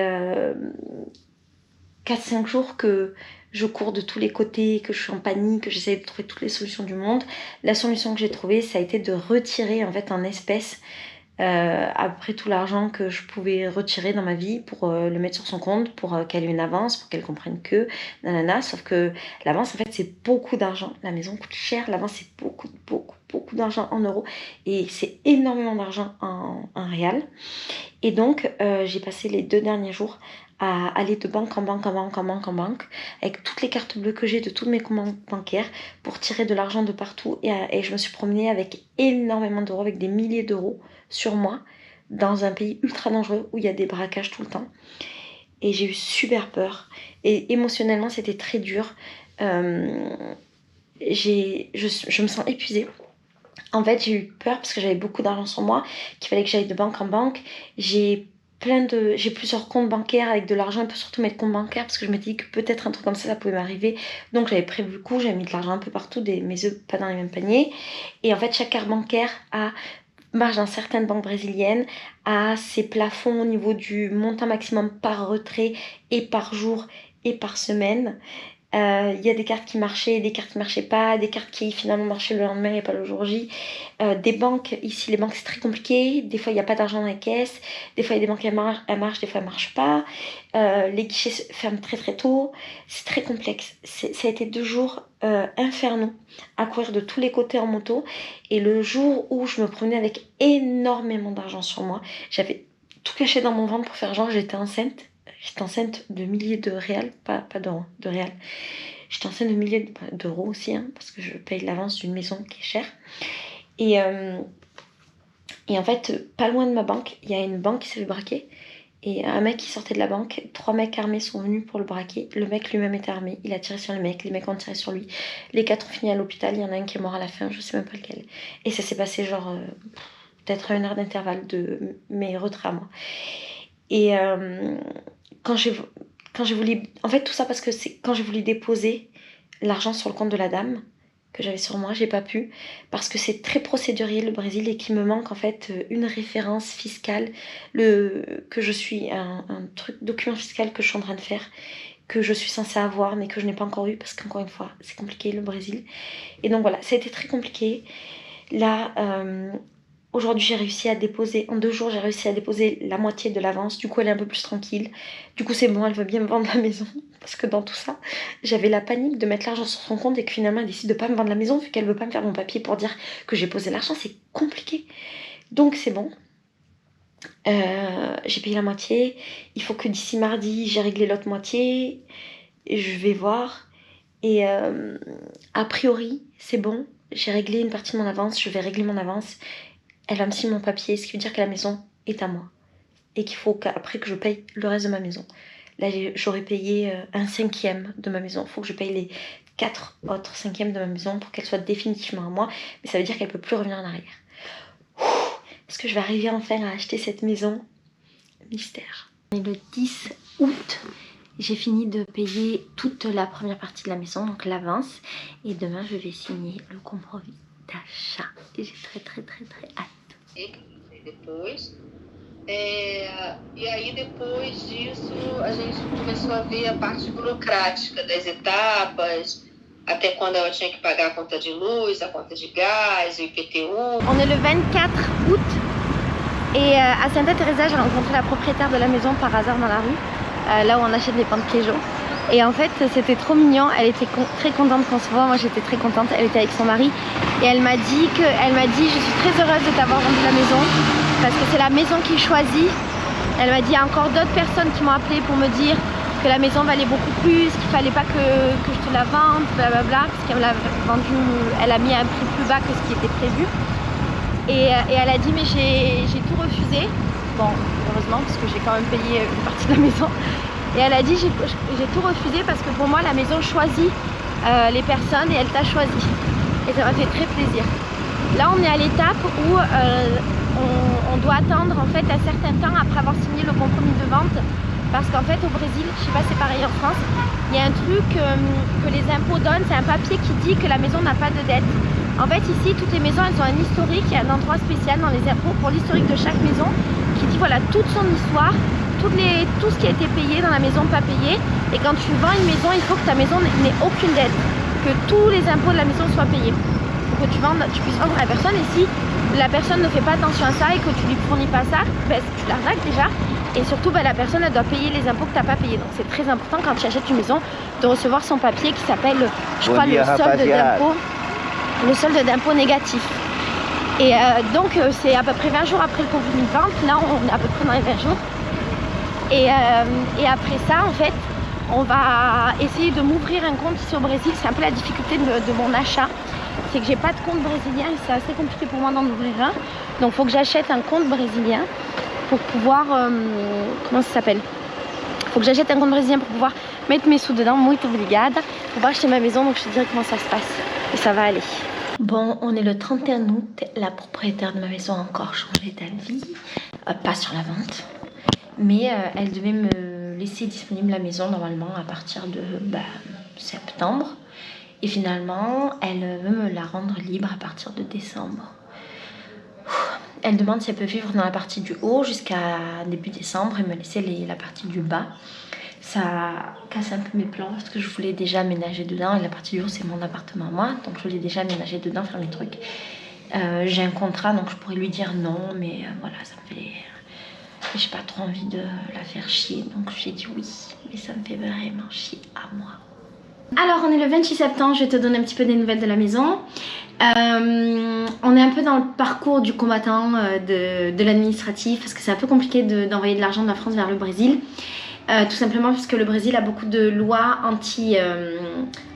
4-5 jours que je cours de tous les côtés, que je suis en panique, que j'essaie de trouver toutes les solutions du monde. La solution que j'ai trouvée, ça a été de retirer en fait en espèces après tout l'argent que je pouvais retirer dans ma vie pour le mettre sur son compte, pour qu'elle ait une avance, pour qu'elle comprenne que nanana. Sauf que l'avance en fait c'est beaucoup d'argent, la maison coûte cher, l'avance c'est beaucoup d'argent en euros et c'est énormément d'argent en réal. Et donc j'ai passé les 2 derniers jours à aller de banque en banque avec toutes les cartes bleues que j'ai de tous mes comptes bancaires pour tirer de l'argent de partout et je me suis promenée avec énormément d'euros, avec des milliers d'euros sur moi dans un pays ultra dangereux où il y a des braquages tout le temps et j'ai eu super peur et émotionnellement c'était très dur. Je me sens épuisée. En fait j'ai eu peur parce que j'avais beaucoup d'argent sur moi, qu'il fallait que j'aille de banque en banque. J'ai plusieurs comptes bancaires avec de l'argent, un peu surtout mes comptes bancaires parce que je m'étais dit que peut-être un truc comme ça pouvait m'arriver. Donc j'avais prévu le coup, j'avais mis de l'argent un peu partout, mes œufs pas dans les mêmes paniers. Et en fait chaque carte bancaire marche dans certaines banques brésiliennes, a ses plafonds au niveau du montant maximum par retrait et par jour et par semaine. Il y a des cartes qui marchaient, des cartes qui marchaient pas, des cartes qui finalement marchaient le lendemain et pas le jour J. Des banques, ici les banques c'est très compliqué, des fois il n'y a pas d'argent dans les caisses, des fois il y a des banques elles marchent, des fois elles marchent pas. Les guichets se ferment très tôt, c'est très complexe. Ça a été 2 jours infernaux à courir de tous les côtés en moto. Et le jour où je me promenais avec énormément d'argent sur moi, j'avais tout caché dans mon ventre pour faire genre j'étais enceinte. J'étais enceinte de milliers de réals, pas d'euros, de réals. J'étais enceinte de milliers d'euros aussi, hein, parce que je paye l'avance d'une maison qui est chère. Et en fait, pas loin de ma banque, il y a une banque qui s'est fait braquer. Et un mec qui sortait de la banque, 3 mecs armés sont venus pour le braquer. Le mec lui-même était armé, il a tiré sur les mecs ont tiré sur lui. Les 4 ont fini à l'hôpital, il y en a un qui est mort à la fin, je sais même pas lequel. Et ça s'est passé genre peut-être à 1 heure d'intervalle de mes retraits à moi. Et quand j'ai voulu... En fait, tout ça parce que c'est quand j'ai voulu déposer l'argent sur le compte de la dame que j'avais sur moi, j'ai pas pu. Parce que c'est très procédurier le Brésil et qu'il me manque en fait une référence fiscale. Que je suis un document fiscal que je suis en train de faire, que je suis censée avoir mais que je n'ai pas encore eu parce qu'encore une fois, c'est compliqué le Brésil. Et donc voilà, ça a été très compliqué. Là... Aujourd'hui, j'ai réussi à déposer, en 2 jours, j'ai réussi à déposer la moitié de l'avance. Du coup, elle est un peu plus tranquille. Du coup, c'est bon, elle veut bien me vendre la maison. Parce que dans tout ça, j'avais la panique de mettre l'argent sur son compte et que finalement, elle décide de pas me vendre la maison vu qu'elle veut pas me faire mon papier pour dire que j'ai posé l'argent. C'est compliqué. Donc, c'est bon. J'ai payé la moitié. Il faut que d'ici mardi, j'ai réglé l'autre moitié. Et je vais voir. Et a priori, c'est bon. J'ai réglé une partie de mon avance. Je vais régler mon avance. Elle va me signer mon papier, ce qui veut dire que la maison est à moi. Et qu'il faut qu'après que je paye le reste de ma maison. Là, j'aurais payé 1/5 de ma maison. Il faut que je paye les 4 autres 5e de ma maison pour qu'elle soit définitivement à moi. Mais ça veut dire qu'elle ne peut plus revenir en arrière. Est-ce que je vais arriver enfin à acheter cette maison? Mystère. Et le 10 août, j'ai fini de payer toute la première partie de la maison, donc l'avance. Et demain, je vais signer le compromis d'achat. Et j'ai très hâte. Depois. E aí depois disso a gente começou a ver a parte burocrática das etapas, até quando ela tinha que pagar a conta de luz, a conta de gás, o IPTU. On est le 24 août et à Santa Teresa j'ai rencontré la propriétaire de la maison par hasard dans la rue, là où on achète des pains de queijo. Et en fait c'était trop mignon, elle était très contente qu'on se voit, moi j'étais très contente, elle était avec son mari. Et elle m'a dit je suis très heureuse de t'avoir vendu la maison parce que c'est la maison qui choisit. Elle m'a dit il y a encore d'autres personnes qui m'ont appelé pour me dire que la maison valait beaucoup plus, qu'il fallait pas que je te la vende, blablabla, parce qu'elle l'a vendu, elle a mis un prix plus bas que ce qui était prévu. Et elle a dit mais j'ai tout refusé. Bon, heureusement parce que j'ai quand même payé une partie de la maison. Et elle a dit j'ai tout refusé parce que pour moi la maison choisit les personnes et elle t'a choisi. Et ça m'a fait très plaisir. Là on est à l'étape où on doit attendre en fait un certain temps après avoir signé le compromis de vente. Parce qu'en fait au Brésil, je sais pas c'est pareil en France, il y a un truc que les impôts donnent, c'est un papier qui dit que la maison n'a pas de dette. En fait ici toutes les maisons elles ont un historique, il y a un endroit spécial dans les impôts pour l'historique de chaque maison qui dit voilà toute son histoire, tout ce qui a été payé dans la maison pas payé. Et quand tu vends une maison, il faut que ta maison n'ait aucune dette, que tous les impôts de la maison soient payés. Pour que tu puisses vendre à la personne. Et si la personne ne fait pas attention à ça et que tu lui fournis pas ça, ben, tu l'arnaques déjà. Et surtout, ben, la personne elle doit payer les impôts que tu n'as pas payés. Donc c'est très important quand tu achètes une maison de recevoir son papier qui s'appelle, je crois, le solde d'impôt négatif. Et donc c'est à peu près 20 jours après le compromis de vente. Là on est à peu près dans les 20 jours. Et après ça en fait on va essayer de m'ouvrir un compte ici au Brésil. C'est un peu la difficulté de mon achat. C'est que j'ai pas de compte brésilien et c'est assez compliqué pour moi d'en ouvrir un. Donc il faut que j'achète un compte brésilien pour pouvoir... comment ça s'appelle? Il faut que j'achète un compte brésilien pour pouvoir mettre mes sous dedans, muito obrigada, pour pouvoir acheter ma maison. Donc je te dirai comment ça se passe et ça va aller. Bon, on est le 31 août, la propriétaire de ma maison a encore changé d'avis, pas sur la vente, mais elle devait me laisser disponible la maison normalement à partir de septembre, et finalement elle veut me la rendre libre à partir de décembre. Elle demande si elle peut vivre dans la partie du haut jusqu'à début décembre et me laisser la partie du bas. Ça casse un peu mes plans parce que je voulais déjà aménager dedans et la partie du haut c'est mon appartement à moi, donc je voulais déjà aménager dedans, faire mes trucs. J'ai un contrat donc je pourrais lui dire non, mais voilà, ça me fait... J'ai pas trop envie de la faire chier, donc j'ai dit oui, mais ça me fait vraiment chier à moi. Alors on est le 26 septembre, je vais te donner un petit peu des nouvelles de la maison. On est un peu dans le parcours du combattant de l'administratif parce que c'est un peu compliqué d'envoyer de l'argent de la France vers le Brésil. Tout simplement parce que le Brésil a beaucoup de lois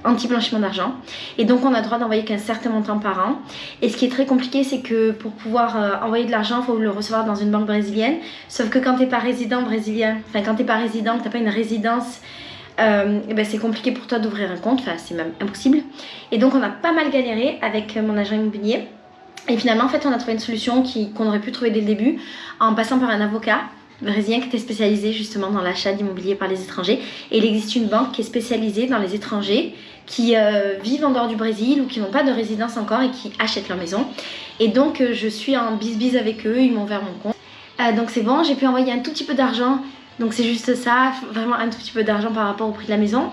anti-blanchiment d'argent et donc on a le droit d'envoyer qu'un certain montant par an. Et ce qui est très compliqué, c'est que pour pouvoir envoyer de l'argent, il faut le recevoir dans une banque brésilienne. Sauf que quand tu n'es pas résident brésilien, enfin quand tu n'es pas résident, que tu n'as pas une résidence, c'est compliqué pour toi d'ouvrir un compte, enfin c'est même impossible. Et donc on a pas mal galéré avec mon agent immobilier. Et finalement en fait on a trouvé une solution qu'on aurait pu trouver dès le début en passant par un avocat brésilien qui était spécialisé justement dans l'achat d'immobilier par les étrangers. Et il existe une banque qui est spécialisée dans les étrangers qui vivent en dehors du Brésil ou qui n'ont pas de résidence encore et qui achètent leur maison. Et donc je suis en bis-bis avec eux, ils m'ont ouvert mon compte. Donc c'est bon, j'ai pu envoyer un tout petit peu d'argent. Donc c'est juste ça, vraiment un tout petit peu d'argent par rapport au prix de la maison.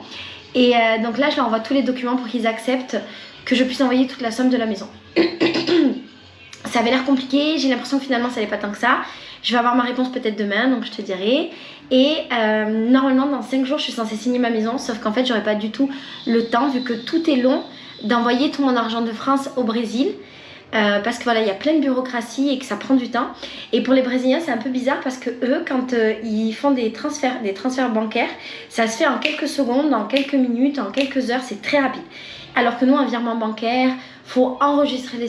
Et donc là je leur envoie tous les documents pour qu'ils acceptent que je puisse envoyer toute la somme de la maison. Ça avait l'air compliqué, j'ai l'impression que finalement ça n'est pas tant que ça. Je vais avoir ma réponse peut-être demain, donc je te dirai. Et normalement dans 5 jours je suis censée signer ma maison, sauf qu'en fait j'aurai pas du tout le temps vu que tout est long d'envoyer tout mon argent de France au Brésil. Parce que voilà, il y a plein de bureaucratie et que ça prend du temps. Et pour les Brésiliens c'est un peu bizarre parce que eux quand ils font des transferts bancaires, ça se fait en quelques secondes, en quelques minutes, en quelques heures, c'est très rapide. Alors que nous un virement bancaire, faut enregistrer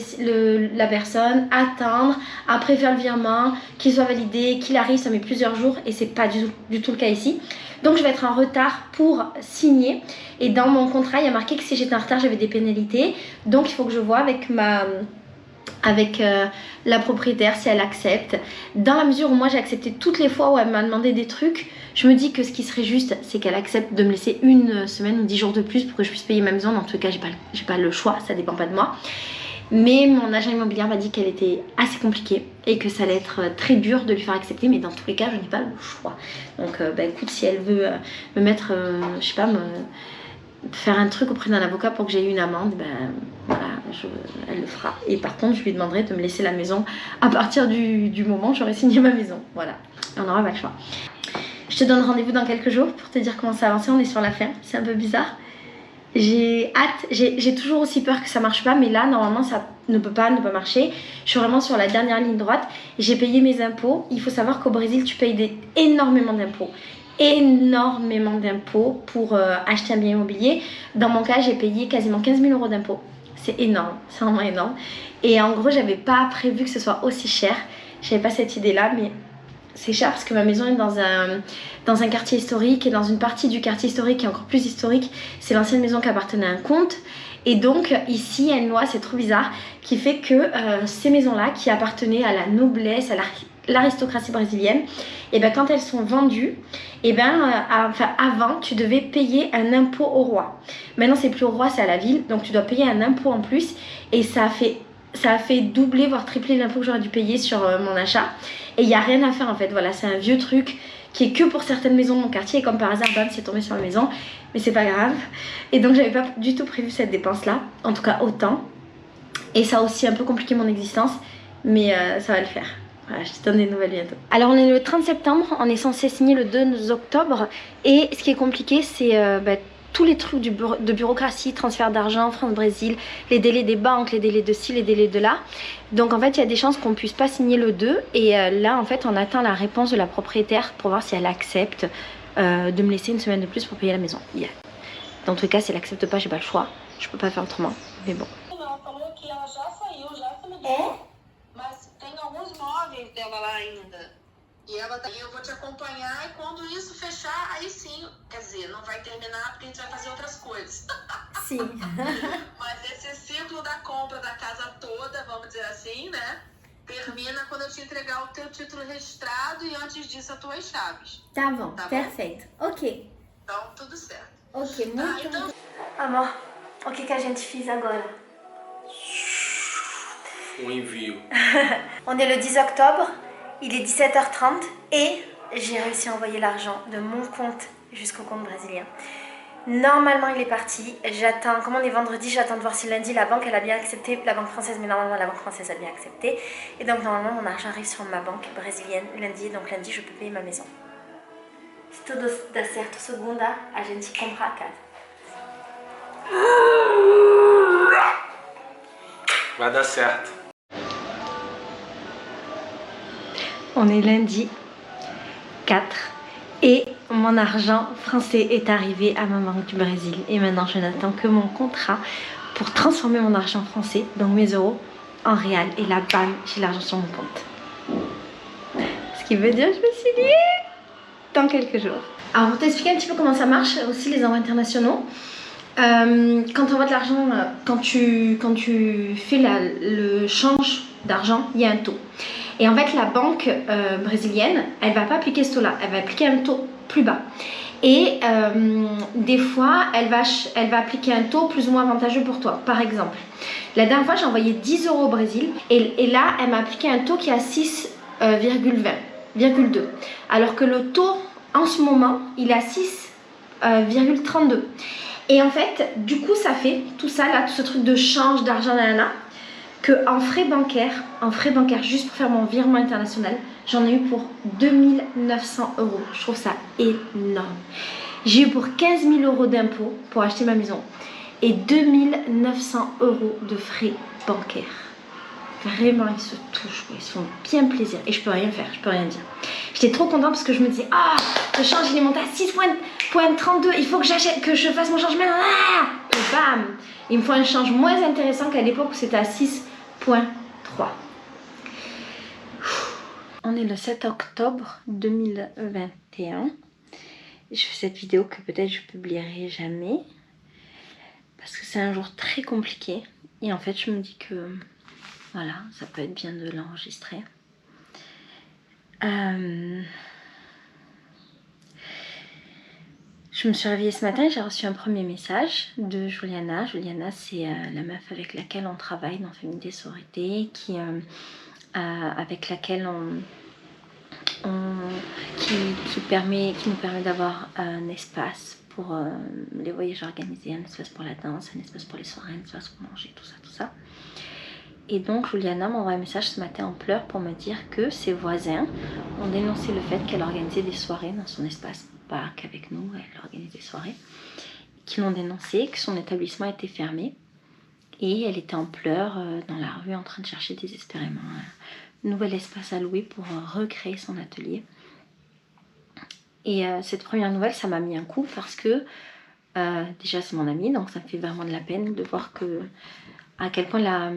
la personne, attendre, après faire le virement, qu'il soit validé, qu'il arrive, ça met plusieurs jours et c'est pas du tout le cas ici. Donc je vais être en retard pour signer et dans mon contrat il y a marqué que si j'étais en retard j'avais des pénalités. Donc il faut que je vois avec la propriétaire si elle accepte. Dans la mesure où moi j'ai accepté toutes les fois où elle m'a demandé des trucs, je me dis que ce qui serait juste c'est qu'elle accepte de me laisser une semaine ou 10 jours de plus pour que je puisse payer ma maison. Dans tous les cas j'ai pas le choix, ça dépend pas de moi. Mais mon agent immobilier m'a dit qu'elle était assez compliquée et que ça allait être très dur de lui faire accepter, mais dans tous les cas je n'ai pas le choix. Donc écoute, si elle veut me mettre, je sais pas, faire un truc auprès d'un avocat pour que j'ai eu une amende, voilà, elle le fera. Et par contre je lui demanderai de me laisser la maison à partir du moment où j'aurai signé ma maison. Voilà, on n'aura pas le choix. Je te donne rendez-vous dans quelques jours pour te dire comment ça a avancé. On est sur la fin, c'est un peu bizarre. J'ai hâte, j'ai toujours aussi peur que ça marche pas, mais là normalement ça ne peut pas marcher. Je suis vraiment sur la dernière ligne droite. J'ai payé mes impôts. Il faut savoir qu'au Brésil tu payes énormément d'impôts. Énormément d'impôts pour acheter un bien immobilier. Dans mon cas j'ai payé quasiment 15 000 € d'impôts. C'est énorme, c'est vraiment énorme. Et en gros j'avais pas prévu que ce soit aussi cher. J'avais pas cette idée là, mais c'est cher parce que ma maison est dans un quartier historique et dans une partie du quartier historique qui est encore plus historique, c'est l'ancienne maison qui appartenait à un comte. Et donc ici il y a une loi, c'est trop bizarre, qui fait que ces maisons-là qui appartenaient à la noblesse, à l'aristocratie brésilienne, et quand elles sont vendues, avant tu devais payer un impôt au roi. Maintenant c'est plus au roi, c'est à la ville, donc tu dois payer un impôt en plus et ça a fait doubler voire tripler l'impôt que j'aurais dû payer sur mon achat. Et il n'y a rien à faire en fait, voilà, c'est un vieux truc qui est que pour certaines maisons de mon quartier. Et comme par hasard, bam, c'est tombé sur la maison, mais c'est pas grave. Et donc j'avais pas du tout prévu cette dépense là, en tout cas autant. Et ça a aussi un peu compliqué mon existence. mais ça va le faire. Voilà, je te donne des nouvelles bientôt. Alors on est le 30 septembre, on est censé signer le 2 octobre et ce qui est compliqué c'est tous les trucs de bureaucratie, transfert d'argent, France-Brésil, les délais des banques, les délais de ci, les délais de là. Donc en fait il y a des chances qu'on puisse pas signer le 2 et là en fait on attend la réponse de la propriétaire pour voir si elle accepte de me laisser une semaine de plus pour payer la maison. Yeah. Dans tous les cas si elle accepte pas j'ai pas le choix, je peux pas faire autrement, mais bon. Mas tem alguns móveis dela lá ainda. E ela daí eu vou te acompanhar e quando isso fechar, aí sim, quer dizer, não vai terminar porque a gente vai fazer outras coisas. Sim. Mas esse ciclo da compra da casa toda, vamos dizer assim, né? Termina quando eu te entregar o teu título registrado e antes disso as tuas chaves. Tá bom, tá perfeito. Bom? Ok. Então, tudo certo. Ok, muito tá, então... Amor, o que a gente fez agora? Um envio. On est le 10 octobre, il est 17h30 et j'ai réussi à envoyer l'argent de mon compte jusqu'au compte brésilien. Normalement il est parti, j'attends, comme on est vendredi, j'attends de voir si lundi la banque elle a bien accepté, la banque française, mais normalement la banque française a bien accepté. Et donc normalement mon argent arrive sur ma banque brésilienne lundi, donc lundi je peux payer ma maison. Se tudo der certo segunda, a gente compra a casa. Vai dar certo. On est lundi 4 et mon argent français est arrivé à ma banque du Brésil. Et maintenant je n'attends que mon contrat pour transformer mon argent français, donc mes euros, en réal. Et là, bam, j'ai l'argent sur mon compte. Ce qui veut dire que je me suis liée dans quelques jours. Alors pour t'expliquer un petit peu comment ça marche, aussi les envois internationaux. Quand tu envoies de l'argent, quand tu fais le change d'argent, il y a un taux. Et en fait la banque brésilienne, elle va pas appliquer ce taux là, elle va appliquer un taux plus bas. Et des fois elle va appliquer un taux plus ou moins avantageux pour toi. Par exemple, la dernière fois j'ai envoyé 10 euros au Brésil et là elle m'a appliqué un taux qui est à 6,2. Alors que le taux en ce moment il est à 6,32. Et en fait, du coup, ça fait tout ça là, tout ce truc de change d'argent, que en frais bancaires, juste pour faire mon virement international, j'en ai eu pour 2900 euros. Je trouve ça énorme. J'ai eu pour 15 000 euros d'impôts pour acheter ma maison et 2900 euros de frais bancaires. Vraiment, ils se touchent, ils se font bien plaisir. Et je peux rien faire, je peux rien dire. J'étais trop contente parce que je me disais, ah, le change il est monté à 6,32, il faut que j'achète, que je fasse mon changement. Ah, et bam, il me faut un change moins intéressant qu'à l'époque où c'était à 6,3. On est le 7 octobre 2021. Je fais cette vidéo que peut-être je publierai jamais parce que c'est un jour très compliqué. Et en fait, je me dis que voilà, ça peut être bien de l'enregistrer. Je me suis réveillée ce matin et j'ai reçu un premier message de Juliana. Juliana, c'est la meuf avec laquelle on travaille dans Féminité Sororité, avec laquelle qui nous permet d'avoir un espace pour les voyages organisés, un espace pour la danse, un espace pour les soirées, un espace pour manger, tout ça. Et donc Juliana m'a envoyé un message ce matin en pleurs pour me dire que ses voisins ont dénoncé le fait qu'elle organisait des soirées dans son espace, pas qu'avec nous, elle organise des soirées, qui l'ont dénoncé, que son établissement était fermé et elle était en pleurs dans la rue en train de chercher désespérément un nouvel espace à louer pour recréer son atelier. Et cette première nouvelle, ça m'a mis un coup parce que déjà c'est mon amie, donc ça me fait vraiment de la peine de voir à quel point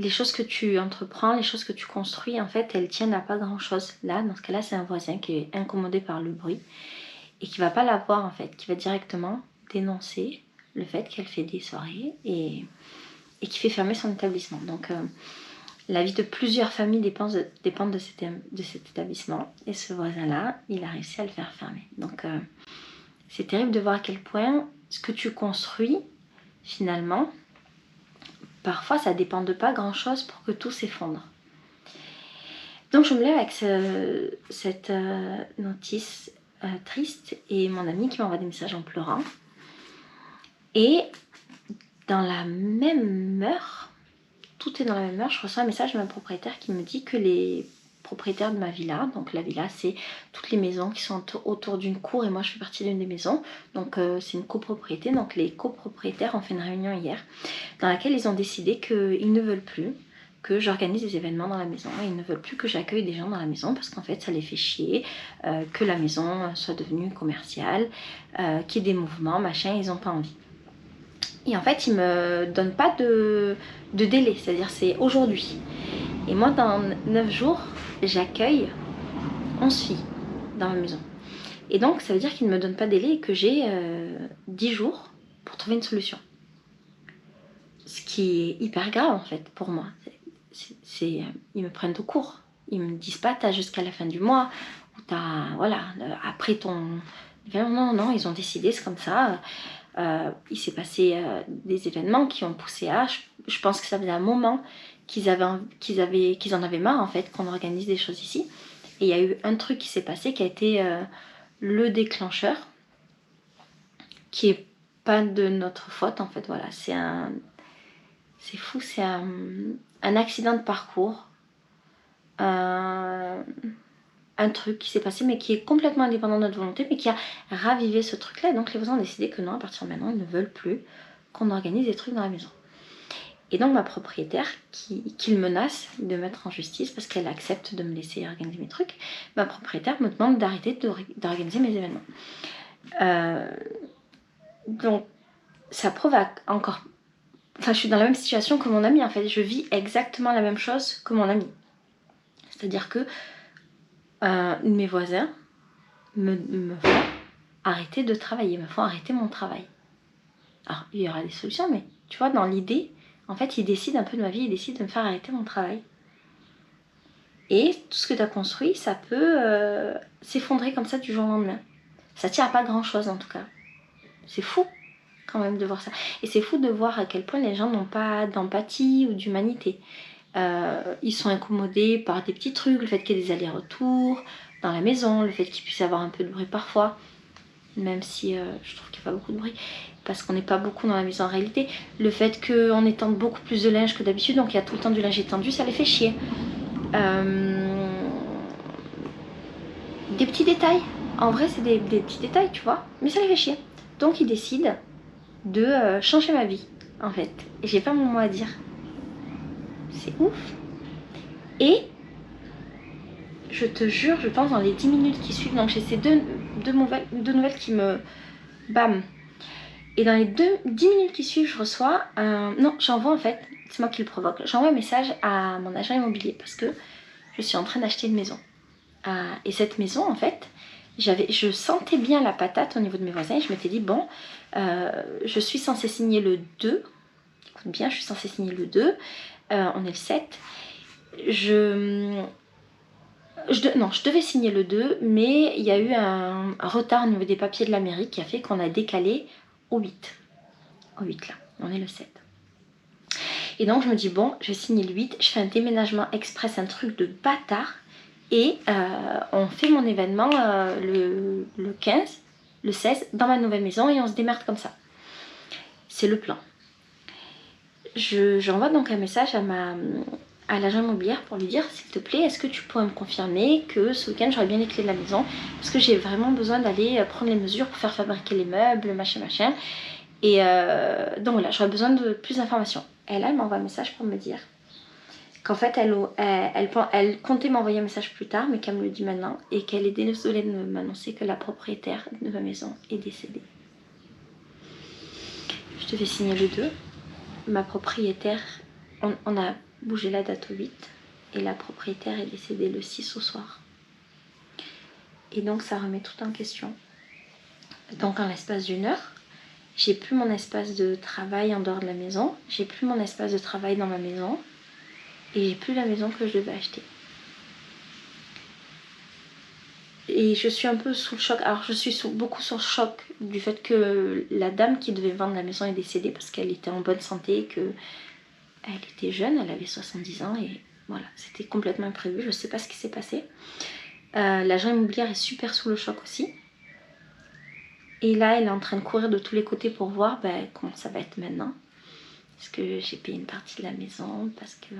les choses que tu entreprends, les choses que tu construis, en fait, elles tiennent à pas grand-chose. Là, dans ce cas-là, c'est un voisin qui est incommodé par le bruit et qui va pas la voir, en fait, qui va directement dénoncer le fait qu'elle fait des soirées et qui fait fermer son établissement. Donc, la vie de plusieurs familles dépend de cet établissement et ce voisin-là, il a réussi à le faire fermer. Donc, c'est terrible de voir à quel point ce que tu construis, finalement, parfois ça dépend de pas grand chose pour que tout s'effondre. Donc je me lève avec cette notice triste et mon ami qui m'envoie des messages en pleurant. Et dans la même heure, tout est dans la même heure, je reçois un message de ma propriétaire qui me dit que les propriétaires de ma villa, donc la villa c'est toutes les maisons qui sont autour d'une cour et moi je fais partie d'une des maisons, donc c'est une copropriété, donc les copropriétaires ont fait une réunion hier dans laquelle ils ont décidé qu'ils ne veulent plus que j'organise des événements dans la maison. Ils ne veulent plus que j'accueille des gens dans la maison parce qu'en fait ça les fait chier, que la maison soit devenue commerciale, qu'il y ait des mouvements, machin, ils n'ont pas envie. Et en fait ils me donnent pas de délai, c'est-à-dire c'est aujourd'hui. Et moi dans 9 jours, j'accueille 11 filles dans ma maison. Et donc ça veut dire qu'ils ne me donnent pas de délai et que j'ai 10 jours pour trouver une solution. Ce qui est hyper grave en fait pour moi. Ils me prennent de court. Ils me disent pas t'as jusqu'à la fin du mois ou t'as voilà après ton. Non, ils ont décidé, c'est comme ça. Il s'est passé des événements qui ont poussé à. Je pense que ça faisait un moment qu'ils en avaient marre en fait qu'on organise des choses ici. Et il y a eu un truc qui s'est passé qui a été le déclencheur, qui est pas de notre faute en fait. Voilà, c'est fou, c'est un accident de parcours, un truc qui s'est passé mais qui est complètement indépendant de notre volonté mais qui a ravivé ce truc là. Et donc les voisins ont décidé que non, à partir de maintenant ils ne veulent plus qu'on organise des trucs dans la maison. Et donc ma propriétaire qui le menace de mettre en justice parce qu'elle accepte de me laisser organiser mes trucs, ma propriétaire me demande d'arrêter d'organiser mes événements. Donc ça prouve encore. Enfin, je suis dans la même situation que mon ami en fait. Je vis exactement la même chose que mon ami. C'est-à-dire que mes voisins me font arrêter de travailler, me font arrêter mon travail. Alors, il y aura des solutions, mais tu vois, dans l'idée, en fait, ils décident un peu de ma vie, ils décident de me faire arrêter mon travail. Et tout ce que tu as construit, ça peut s'effondrer comme ça du jour au lendemain. Ça tient à pas grand-chose en tout cas. C'est fou quand même de voir ça. Et c'est fou de voir à quel point les gens n'ont pas d'empathie ou d'humanité. Ils sont incommodés par des petits trucs, le fait qu'il y ait des allers-retours dans la maison, le fait qu'il puisse y avoir un peu de bruit parfois, même si je trouve qu'il n'y a pas beaucoup de bruit, parce qu'on n'est pas beaucoup dans la maison en réalité. Le fait qu'on étende beaucoup plus de linge que d'habitude, donc il y a tout le temps du linge étendu, ça les fait chier. Des petits détails, en vrai c'est des petits détails, tu vois, mais ça les fait chier. Donc ils décident de changer ma vie, en fait. Et j'ai pas mon mot à dire. C'est ouf. Et je te jure, je pense dans les 10 minutes qui suivent, donc j'ai ces deux nouvelles qui me... Bam. Et dans les 10 minutes qui suivent, je reçois non, j'envoie en fait, c'est moi qui le provoque, j'envoie un message à mon agent immobilier parce que je suis en train d'acheter une maison. Et cette maison, en fait, je sentais bien la patate au niveau de mes voisins et je m'étais dit, bon, je suis censée signer le 2. Écoute bien, je suis censée signer le 2. On est le 7. Je devais signer le 2, mais il y a eu un retard au niveau des papiers de la mairie qui a fait qu'on a décalé au 8. Au 8 là, on est le 7. Et donc je me dis, bon, je vais signer le 8, je fais un déménagement express, un truc de bâtard. Et on fait mon événement le 15, le 16, dans ma nouvelle maison et on se démerde comme ça. C'est le plan. J'envoie donc un message à l'agent immobilière pour lui dire, s'il te plaît, est-ce que tu pourrais me confirmer que ce week-end j'aurai bien les clés de la maison, parce que j'ai vraiment besoin d'aller prendre les mesures pour faire fabriquer les meubles, machin. Et donc voilà, j'aurais besoin de plus d'informations. Et là, elle m'envoie un message pour me dire qu'en fait, elle comptait m'envoyer un message plus tard, mais qu'elle me le dit maintenant, et qu'elle est désolée de m'annoncer que la propriétaire de ma maison est décédée. Je devais signer le 2. Ma propriétaire, on a bougé la date au 8, et la propriétaire est décédée le 6 au soir. Et donc, ça remet tout en question. Donc, en l'espace d'une heure, j'ai plus mon espace de travail en dehors de la maison, j'ai plus mon espace de travail dans ma maison, et j'ai plus la maison que je devais acheter. Et je suis un peu sous le choc. Alors je suis beaucoup sous le choc du fait que la dame qui devait vendre la maison est décédée parce qu'elle était en bonne santé, qu'elle était jeune, elle avait 70 ans et voilà, c'était complètement imprévu, je sais pas ce qui s'est passé. L'agent immobilier est super sous le choc aussi. Et là elle est en train de courir de tous les côtés pour voir comment ça va être maintenant. parce que j'ai payé une partie de la maison, parce qu'il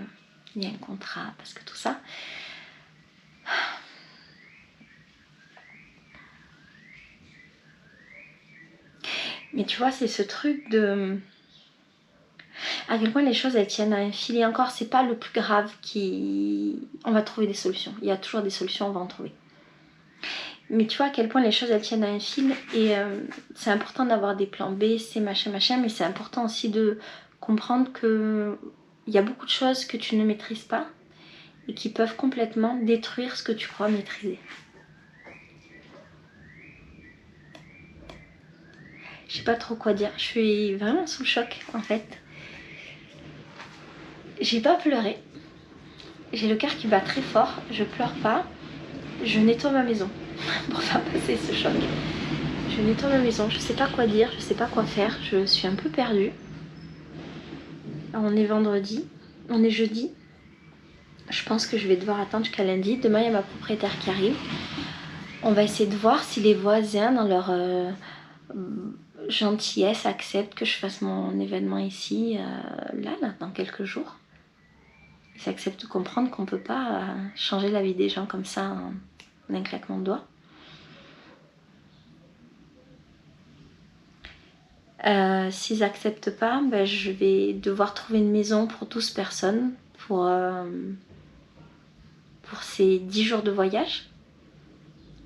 y a un contrat, parce que tout ça. Mais tu vois, c'est ce truc de... à quel point les choses, elles tiennent à un fil. Et encore, c'est pas le plus grave qui... On va trouver des solutions. Il y a toujours des solutions, on va en trouver. Mais tu vois à quel point les choses, elles tiennent à un fil. Et c'est important d'avoir des plans B, C, machin, machin. Mais c'est important aussi de comprendre que il y a beaucoup de choses que tu ne maîtrises pas et qui peuvent complètement détruire ce que tu crois maîtriser. Je sais pas trop quoi dire. Je suis vraiment sous le choc en fait. J'ai pas pleuré. J'ai le cœur qui bat très fort. Je pleure pas. Je nettoie ma maison pour faire passer ce choc. Je nettoie ma maison. Je sais pas quoi dire. Je sais pas quoi faire. Je suis un peu perdue. On est vendredi. On est jeudi. Je pense que je vais devoir attendre jusqu'à lundi. Demain, il y a ma propriétaire qui arrive. On va essayer de voir si les voisins, dans leur gentillesse, acceptent que je fasse mon événement ici, là, dans quelques jours. Ils acceptent de comprendre qu'on ne peut pas changer la vie des gens comme ça en un claquement de doigts. S'ils n'acceptent pas, ben, je vais devoir trouver une maison pour 12 personnes pour ces 10 jours de voyage.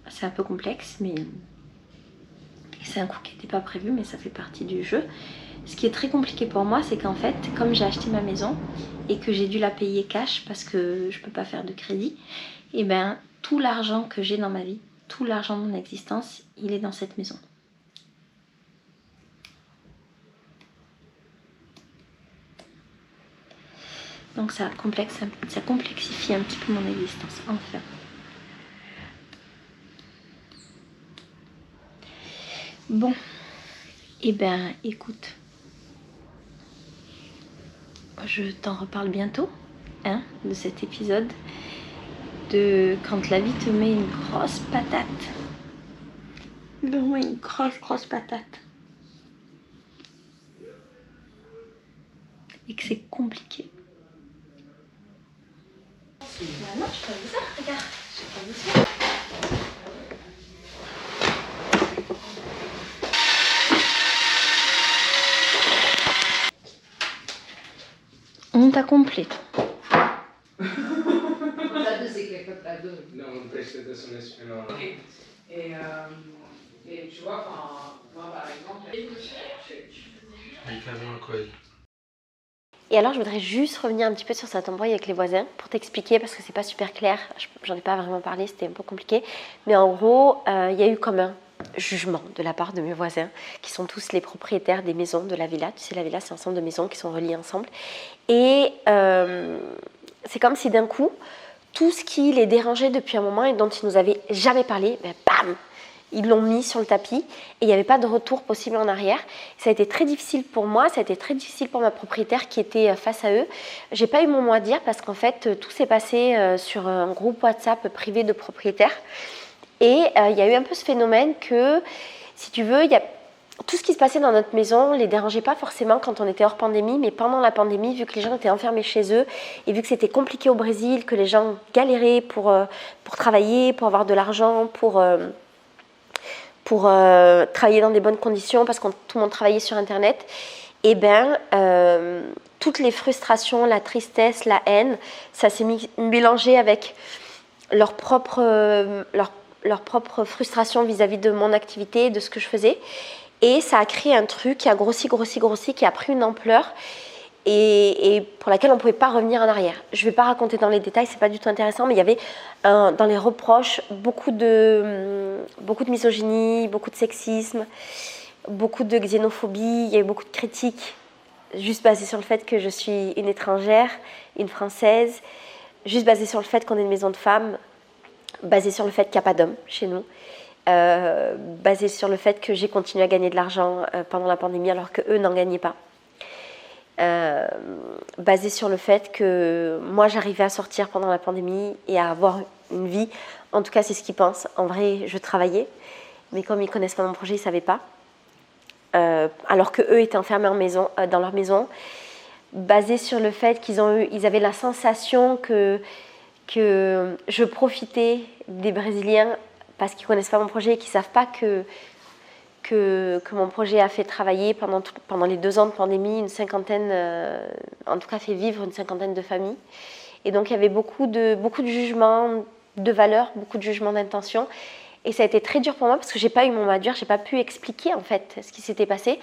C'est un peu complexe, mais c'est un coup qui n'était pas prévu, mais ça fait partie du jeu. Ce qui est très compliqué pour moi, c'est qu'en fait, comme j'ai acheté ma maison et que j'ai dû la payer cash parce que je ne peux pas faire de crédit, et ben tout l'argent que j'ai dans ma vie, tout l'argent de mon existence, il est dans cette maison. Donc ça complexifie un petit peu mon existence, enfin. Bon, et ben écoute, je t'en reparle bientôt, hein, de cet épisode, de quand la vie te met une grosse patate. Vraiment une grosse patate. Et que c'est compliqué. Non, je peux ça, regarde, je peux ça. On t'a complet. Non, non presti adesso nessuno. Ok. Et tu vois, moi par exemple, une coisa. Et alors je voudrais juste revenir un petit peu sur cette embrouille avec les voisins pour t'expliquer parce que c'est pas super clair, j'en ai pas vraiment parlé, c'était un peu compliqué. Mais en gros, il y a eu comme un jugement de la part de mes voisins qui sont tous les propriétaires des maisons de la villa. Tu sais, la villa c'est un ensemble de maisons qui sont reliées ensemble. Et c'est comme si d'un coup, tout ce qui les dérangeait depuis un moment et dont ils nous avaient jamais parlé, ben, bam, ils l'ont mis sur le tapis et il n'y avait pas de retour possible en arrière. Ça a été très difficile pour moi, ça a été très difficile pour ma propriétaire qui était face à eux. J'ai pas eu mon mot à dire parce qu'en fait tout s'est passé sur un groupe WhatsApp privé de propriétaires et il y a eu un peu ce phénomène que, si tu veux, tout ce qui se passait dans notre maison ne les dérangeait pas forcément quand on était hors pandémie, mais pendant la pandémie, vu que les gens étaient enfermés chez eux et vu que c'était compliqué au Brésil, que les gens galéraient pour travailler, pour avoir de l'argent, pour travailler dans des bonnes conditions parce que tout le monde travaillait sur Internet, et ben toutes les frustrations, la tristesse, la haine, ça s'est mélangé avec leur propre frustration vis-à-vis de mon activité, de ce que je faisais. Et ça a créé un truc qui a grossi, qui a pris une ampleur et pour laquelle on ne pouvait pas revenir en arrière. Je ne vais pas raconter dans les détails, c'est pas du tout intéressant, mais il y avait dans les reproches beaucoup de misogynie, beaucoup de sexisme, beaucoup de xénophobie, il y a eu beaucoup de critiques juste basées sur le fait que je suis une étrangère, une Française, juste basées sur le fait qu'on est une maison de femmes, basées sur le fait qu'il n'y a pas d'hommes chez nous. Basé sur le fait que j'ai continué à gagner de l'argent pendant la pandémie alors qu'eux n'en gagnaient pas. Basé sur le fait que moi j'arrivais à sortir pendant la pandémie et à avoir une vie. En tout cas c'est ce qu'ils pensent. En vrai je travaillais, mais comme ils ne connaissent pas mon projet, ils ne savaient pas. Alors qu'eux étaient enfermés dans leur maison. basé sur le fait qu'ils avaient la sensation que je profitais des Brésiliens parce qu'ils ne connaissent pas mon projet et qu'ils ne savent pas que mon projet a fait travailler pendant les 2 ans de pandémie une cinquantaine, en tout cas fait vivre une cinquantaine de familles. Et donc il y avait beaucoup de jugements de valeur, beaucoup de jugements d'intention. Et ça a été très dur pour moi parce que je n'ai pas eu mon mot à dire, je n'ai pas pu expliquer en fait ce qui s'était passé.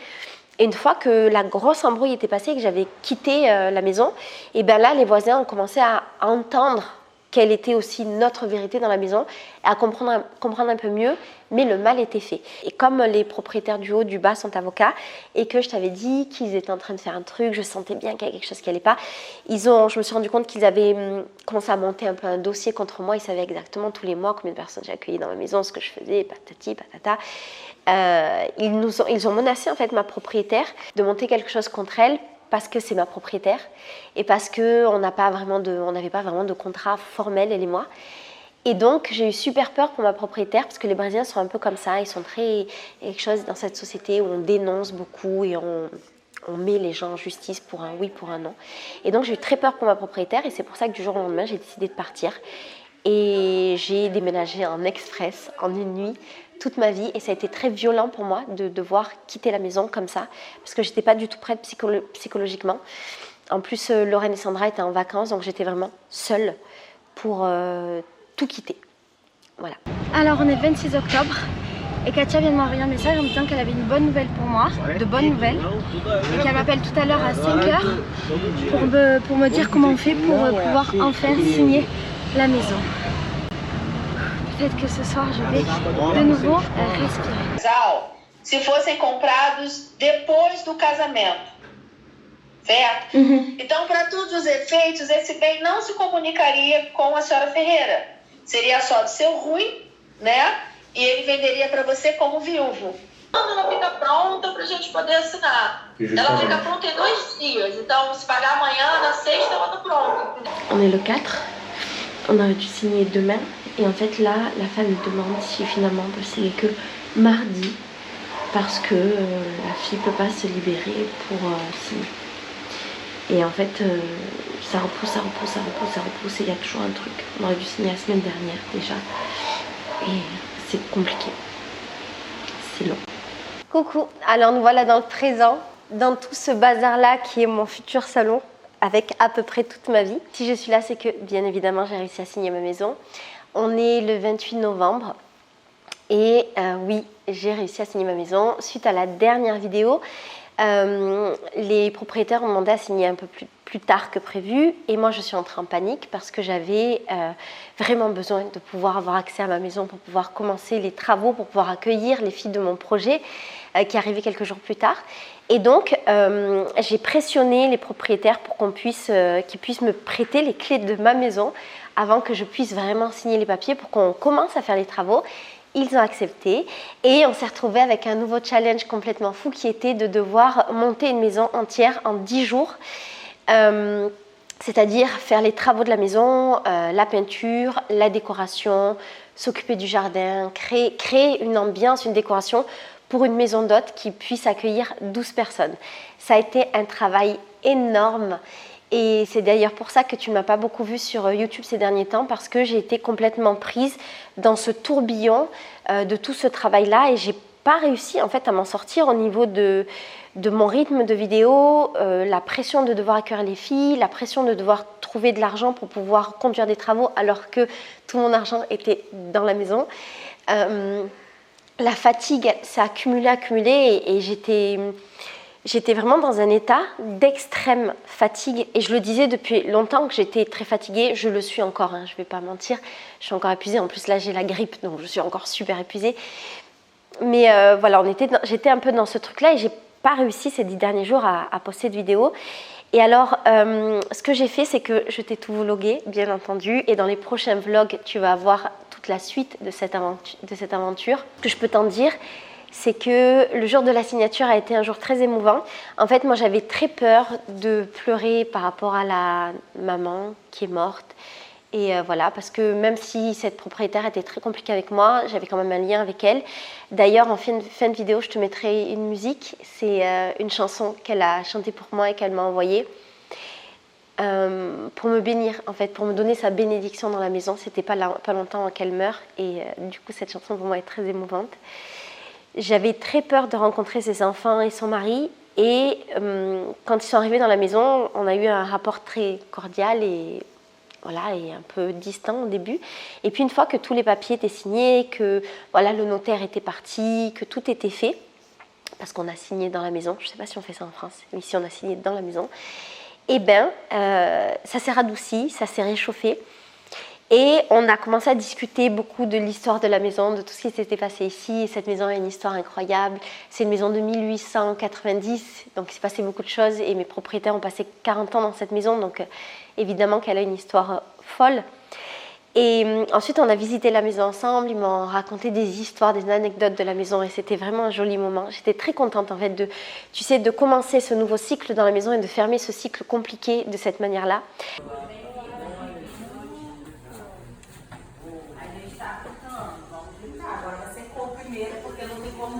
Et une fois que la grosse embrouille était passée et que j'avais quitté la maison, et bien là les voisins ont commencé à entendre quelle était aussi notre vérité dans la maison, à comprendre un peu mieux, mais le mal était fait. Et comme les propriétaires du haut, du bas sont avocats, et que je t'avais dit qu'ils étaient en train de faire un truc, je sentais bien qu'il y avait quelque chose qui n'allait pas, je me suis rendu compte qu'ils avaient commencé à monter un peu un dossier contre moi, ils savaient exactement tous les mois combien de personnes j'ai accueillies dans ma maison, ce que je faisais, patati, patata. Ils ont menacé en fait ma propriétaire de monter quelque chose contre elle, parce que c'est ma propriétaire et parce qu'on n'avait pas vraiment de contrat formel, elle et moi. Et donc, j'ai eu super peur pour ma propriétaire parce que les Brésiliens sont un peu comme ça. Ils sont très... quelque chose dans cette société où on dénonce beaucoup et on met les gens en justice pour un oui, pour un non. Et donc, j'ai eu très peur pour ma propriétaire et c'est pour ça que du jour au lendemain, j'ai décidé de partir. Et j'ai déménagé en express, en une nuit, toute ma vie. Et ça a été très violent pour moi de devoir quitter la maison comme ça, parce que je n'étais pas du tout prête psychologiquement. En plus, Lorraine et Sandra étaient en vacances, donc j'étais vraiment seule pour tout quitter. Voilà. Alors, on est 26 octobre et Katia vient de m'envoyer un message en me disant qu'elle avait une bonne nouvelle pour moi, de bonnes nouvelles, et qu'elle m'appelle tout à l'heure à 5h pour me dire comment on fait pour pouvoir enfin signer la maison. Peut-être que ce soir je vais de nouveau respirer. Se fossem comprados depois do casamento, certo? Então, para todos os efeitos, esse bem não se comunicaria com a senhora Ferreira. Seria só do seu Rui, né? E ele venderia para você como viúvo. Quando ela fica pronta para a gente poder assinar? Ela fica pronta em 2 dias. Então, se pagar amanhã, na sexta, ela está pronta. On est le 4. On aurait dû signer demain et en fait là la femme me demande si finalement on peut signer que mardi parce que la fille ne peut pas se libérer pour signer. Et en fait ça repousse et il y a toujours un truc. On aurait dû signer la semaine dernière déjà et c'est compliqué, c'est long. Coucou, alors nous voilà dans le présent, dans tout ce bazar-là qui est mon futur salon, avec à peu près toute ma vie. Si je suis là, c'est que, bien évidemment, j'ai réussi à signer ma maison. On est le 28 novembre et oui, j'ai réussi à signer ma maison. Suite à la dernière vidéo, les propriétaires ont demandé à signer un peu plus tard que prévu et moi, je suis entrée en panique parce que j'avais vraiment besoin de pouvoir avoir accès à ma maison pour pouvoir commencer les travaux, pour pouvoir accueillir les filles de mon projet qui arrivaient quelques jours plus tard. Et donc, j'ai pressionné les propriétaires pour qu'ils puissent me prêter les clés de ma maison avant que je puisse vraiment signer les papiers pour qu'on commence à faire les travaux. Ils ont accepté et on s'est retrouvé avec un nouveau challenge complètement fou qui était de devoir monter une maison entière en 10 jours. C'est-à-dire faire les travaux de la maison, la peinture, la décoration, s'occuper du jardin, créer une ambiance, une décoration pour une maison d'hôtes qui puisse accueillir 12 personnes. Ça a été un travail énorme et c'est d'ailleurs pour ça que tu ne m'as pas beaucoup vue sur YouTube ces derniers temps parce que j'ai été complètement prise dans ce tourbillon de tout ce travail-là et j'ai pas réussi en fait à m'en sortir au niveau de mon rythme de vidéo, la pression de devoir accueillir les filles, la pression de devoir trouver de l'argent pour pouvoir conduire des travaux alors que tout mon argent était dans la maison. La fatigue s'est accumulée et j'étais vraiment dans un état d'extrême fatigue. Et je le disais depuis longtemps que j'étais très fatiguée. Je le suis encore, hein, je ne vais pas mentir. Je suis encore épuisée. En plus, là, j'ai la grippe, donc je suis encore super épuisée. Mais voilà, j'étais un peu dans ce truc-là et je n'ai pas réussi ces 10 derniers jours à poster de vidéos. Et alors, ce que j'ai fait, c'est que je t'ai tout vlogué, bien entendu. Et dans les prochains vlogs, tu vas voir toute la suite de cette aventure. Ce que je peux t'en dire, c'est que le jour de la signature a été un jour très émouvant. En fait, moi, j'avais très peur de pleurer par rapport à la maman qui est morte. Et voilà, parce que même si cette propriétaire était très compliquée avec moi, j'avais quand même un lien avec elle. D'ailleurs, en fin de vidéo, je te mettrai une musique. C'est une chanson qu'elle a chantée pour moi et qu'elle m'a envoyée. pour me bénir, en fait, pour me donner sa bénédiction dans la maison. C'était pas longtemps qu'elle meurt, et du coup cette chanson pour moi est très émouvante. J'avais très peur de rencontrer ses enfants et son mari, et quand ils sont arrivés dans la maison, on a eu un rapport très cordial et voilà, et un peu distant au début. Et puis une fois que tous les papiers étaient signés, que voilà, le notaire était parti, que tout était fait, parce qu'on a signé dans la maison, je ne sais pas si on fait ça en France, mais ici on a signé dans la maison, et bien ça s'est radouci, ça s'est réchauffé. Et on a commencé à discuter beaucoup de l'histoire de la maison, de tout ce qui s'était passé ici. Et cette maison a une histoire incroyable. C'est une maison de 1890, donc il s'est passé beaucoup de choses. Et mes propriétaires ont passé 40 ans dans cette maison, donc évidemment qu'elle a une histoire folle. Et ensuite, on a visité la maison ensemble. Ils m'ont raconté des histoires, des anecdotes de la maison. Et c'était vraiment un joli moment. J'étais très contente, en fait, de commencer ce nouveau cycle dans la maison et de fermer ce cycle compliqué de cette manière-là.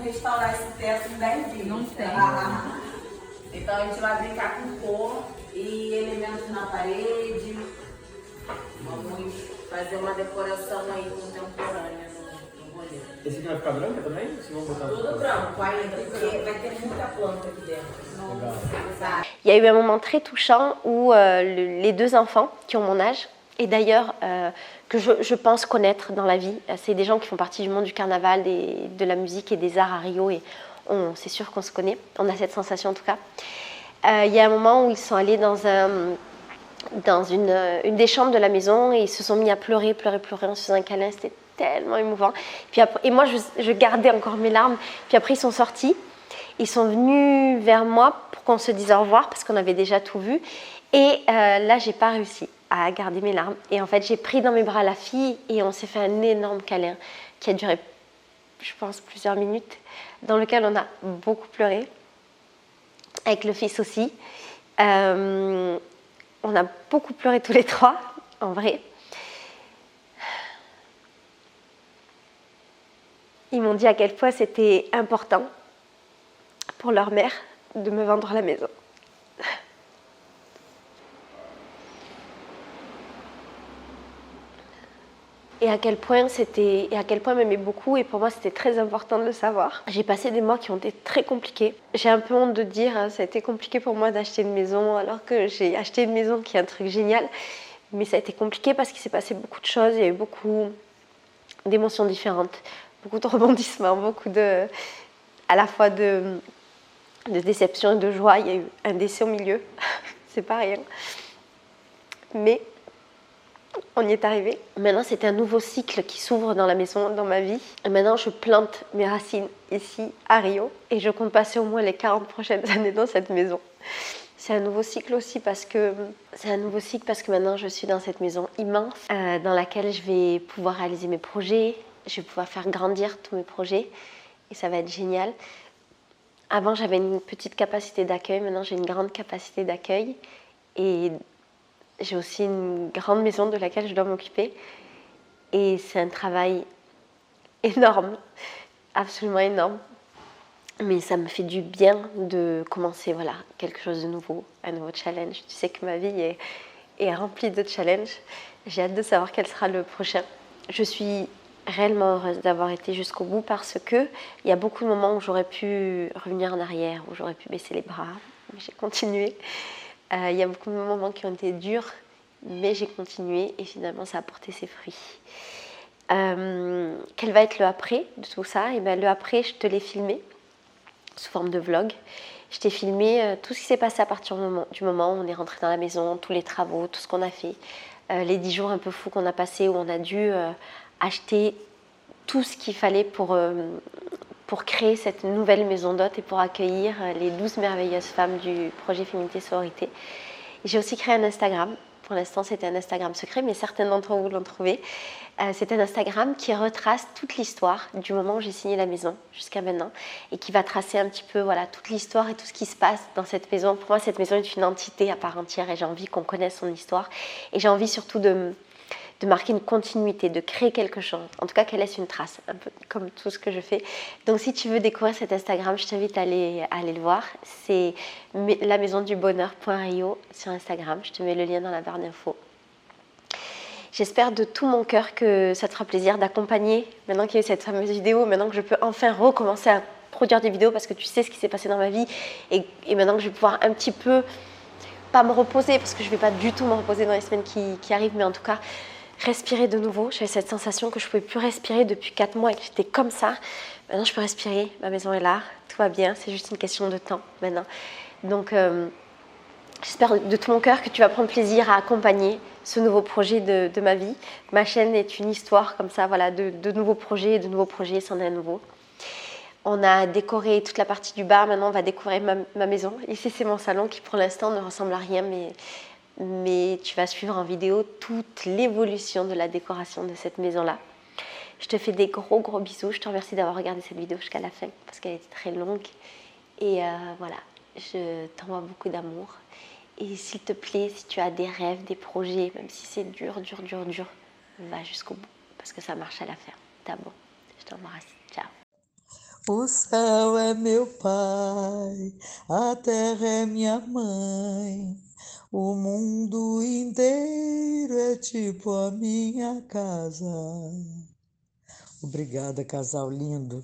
Restaurar esse teto em 10 dias. Não tem. Então a gente vai brincar com cor e elementos na parede. Vamos fazer uma decoração aí contemporânea no rolê. Esse aqui vai ficar branca também? Se vão botar Tudo branco ainda, porque vai ter muita planta aqui dentro. Il y a eu un moment très touchant où les deux enfants qui ont mon âge, et d'ailleurs que je pense connaître dans la vie, c'est des gens qui font partie du monde du carnaval, de la musique et des arts à Rio, et c'est sûr qu'on se connaît, on a cette sensation en tout cas. Il y a un moment où ils sont allés dans une des chambres de la maison et ils se sont mis à pleurer, en se faisant un câlin, c'était tellement émouvant. Puis après, et moi je gardais encore mes larmes, puis après ils sont sortis, ils sont venus vers moi pour qu'on se dise au revoir parce qu'on avait déjà tout vu, et là j'ai pas réussi à garder mes larmes. Et en fait, j'ai pris dans mes bras la fille et on s'est fait un énorme câlin qui a duré, je pense, plusieurs minutes, dans lequel on a beaucoup pleuré, avec le fils aussi. On a beaucoup pleuré tous les trois, en vrai. Ils m'ont dit à quel point c'était important pour leur mère de me vendre la maison. Et à quel point m'aimait beaucoup, et pour moi c'était très important de le savoir. J'ai passé des mois qui ont été très compliqués. J'ai un peu honte de dire, ça a été compliqué pour moi d'acheter une maison, alors que j'ai acheté une maison qui est un truc génial. Mais ça a été compliqué parce qu'il s'est passé beaucoup de choses, il y a eu beaucoup d'émotions différentes, beaucoup de rebondissements, à la fois de déception et de joie. Il y a eu un décès au milieu, c'est pas rien. Mais on y est arrivé. Maintenant, c'est un nouveau cycle qui s'ouvre dans la maison, dans ma vie. Et maintenant, je plante mes racines ici, à Rio. Et je compte passer au moins les 40 prochaines années dans cette maison. C'est un nouveau cycle aussi parce que maintenant, je suis dans cette maison immense dans laquelle je vais pouvoir réaliser mes projets. Je vais pouvoir faire grandir tous mes projets. Et ça va être génial. Avant, j'avais une petite capacité d'accueil. Maintenant, j'ai une grande capacité d'accueil. Et j'ai aussi une grande maison de laquelle je dois m'occuper. Et c'est un travail énorme, absolument énorme. Mais ça me fait du bien de commencer quelque chose de nouveau, un nouveau challenge. Tu sais que ma vie est remplie de challenges. J'ai hâte de savoir quel sera le prochain. Je suis réellement heureuse d'avoir été jusqu'au bout parce qu'il y a beaucoup de moments où j'aurais pu revenir en arrière, où j'aurais pu baisser les bras, mais j'ai continué. Il y a beaucoup de moments qui ont été durs, mais j'ai continué et finalement ça a porté ses fruits. Quel va être le après de tout ça? Et bien, le après, je te l'ai filmé sous forme de vlog. Je t'ai filmé tout ce qui s'est passé à partir du moment où on est rentré dans la maison, tous les travaux, tout ce qu'on a fait, les 10 jours un peu fous qu'on a passés où on a dû acheter tout ce qu'il fallait pour créer cette nouvelle maison d'hôtes et pour accueillir les 12 merveilleuses femmes du projet Féminité Sororité. J'ai aussi créé un Instagram. Pour l'instant, c'était un Instagram secret, mais certains d'entre vous l'ont trouvé. C'est un Instagram qui retrace toute l'histoire du moment où j'ai signé la maison jusqu'à maintenant et qui va tracer un petit peu toute l'histoire et tout ce qui se passe dans cette maison. Pour moi, cette maison est une entité à part entière et j'ai envie qu'on connaisse son histoire. Et j'ai envie surtout de de marquer une continuité, de créer quelque chose. En tout cas, qu'elle laisse une trace, un peu comme tout ce que je fais. Donc, si tu veux découvrir cet Instagram, je t'invite à aller le voir. C'est lamaisondubonheur.io sur Instagram. Je te mets le lien dans la barre d'infos. J'espère de tout mon cœur que ça te fera plaisir d'accompagner, maintenant qu'il y a eu cette fameuse vidéo, maintenant que je peux enfin recommencer à produire des vidéos parce que tu sais ce qui s'est passé dans ma vie et maintenant que je vais pouvoir un petit peu, pas me reposer parce que je ne vais pas du tout me reposer dans les semaines qui arrivent, mais en tout cas respirer de nouveau. J'avais cette sensation que je ne pouvais plus respirer depuis 4 mois et que j'étais comme ça. Maintenant je peux respirer, ma maison est là, tout va bien, c'est juste une question de temps maintenant. Donc j'espère de tout mon cœur que tu vas prendre plaisir à accompagner ce nouveau projet de ma vie. Ma chaîne est une histoire comme ça, voilà, de nouveaux projets, c'en est un nouveau. On a décoré toute la partie du bas, maintenant on va décorer ma maison. Ici c'est mon salon qui pour l'instant ne ressemble à rien, mais tu vas suivre en vidéo toute l'évolution de la décoration de cette maison-là. Je te fais des gros bisous, je te remercie d'avoir regardé cette vidéo jusqu'à la fin parce qu'elle était très longue. Et voilà, je t'envoie beaucoup d'amour. Et s'il te plaît, si tu as des rêves, des projets, même si c'est dur, va jusqu'au bout. Parce que ça marche à la fin. T'as bon. Je t'embrasse. Ciao. O céu é meu pai, a terra é minha mãe, o mundo inteiro é tipo a minha casa. Obrigada, casal lindo.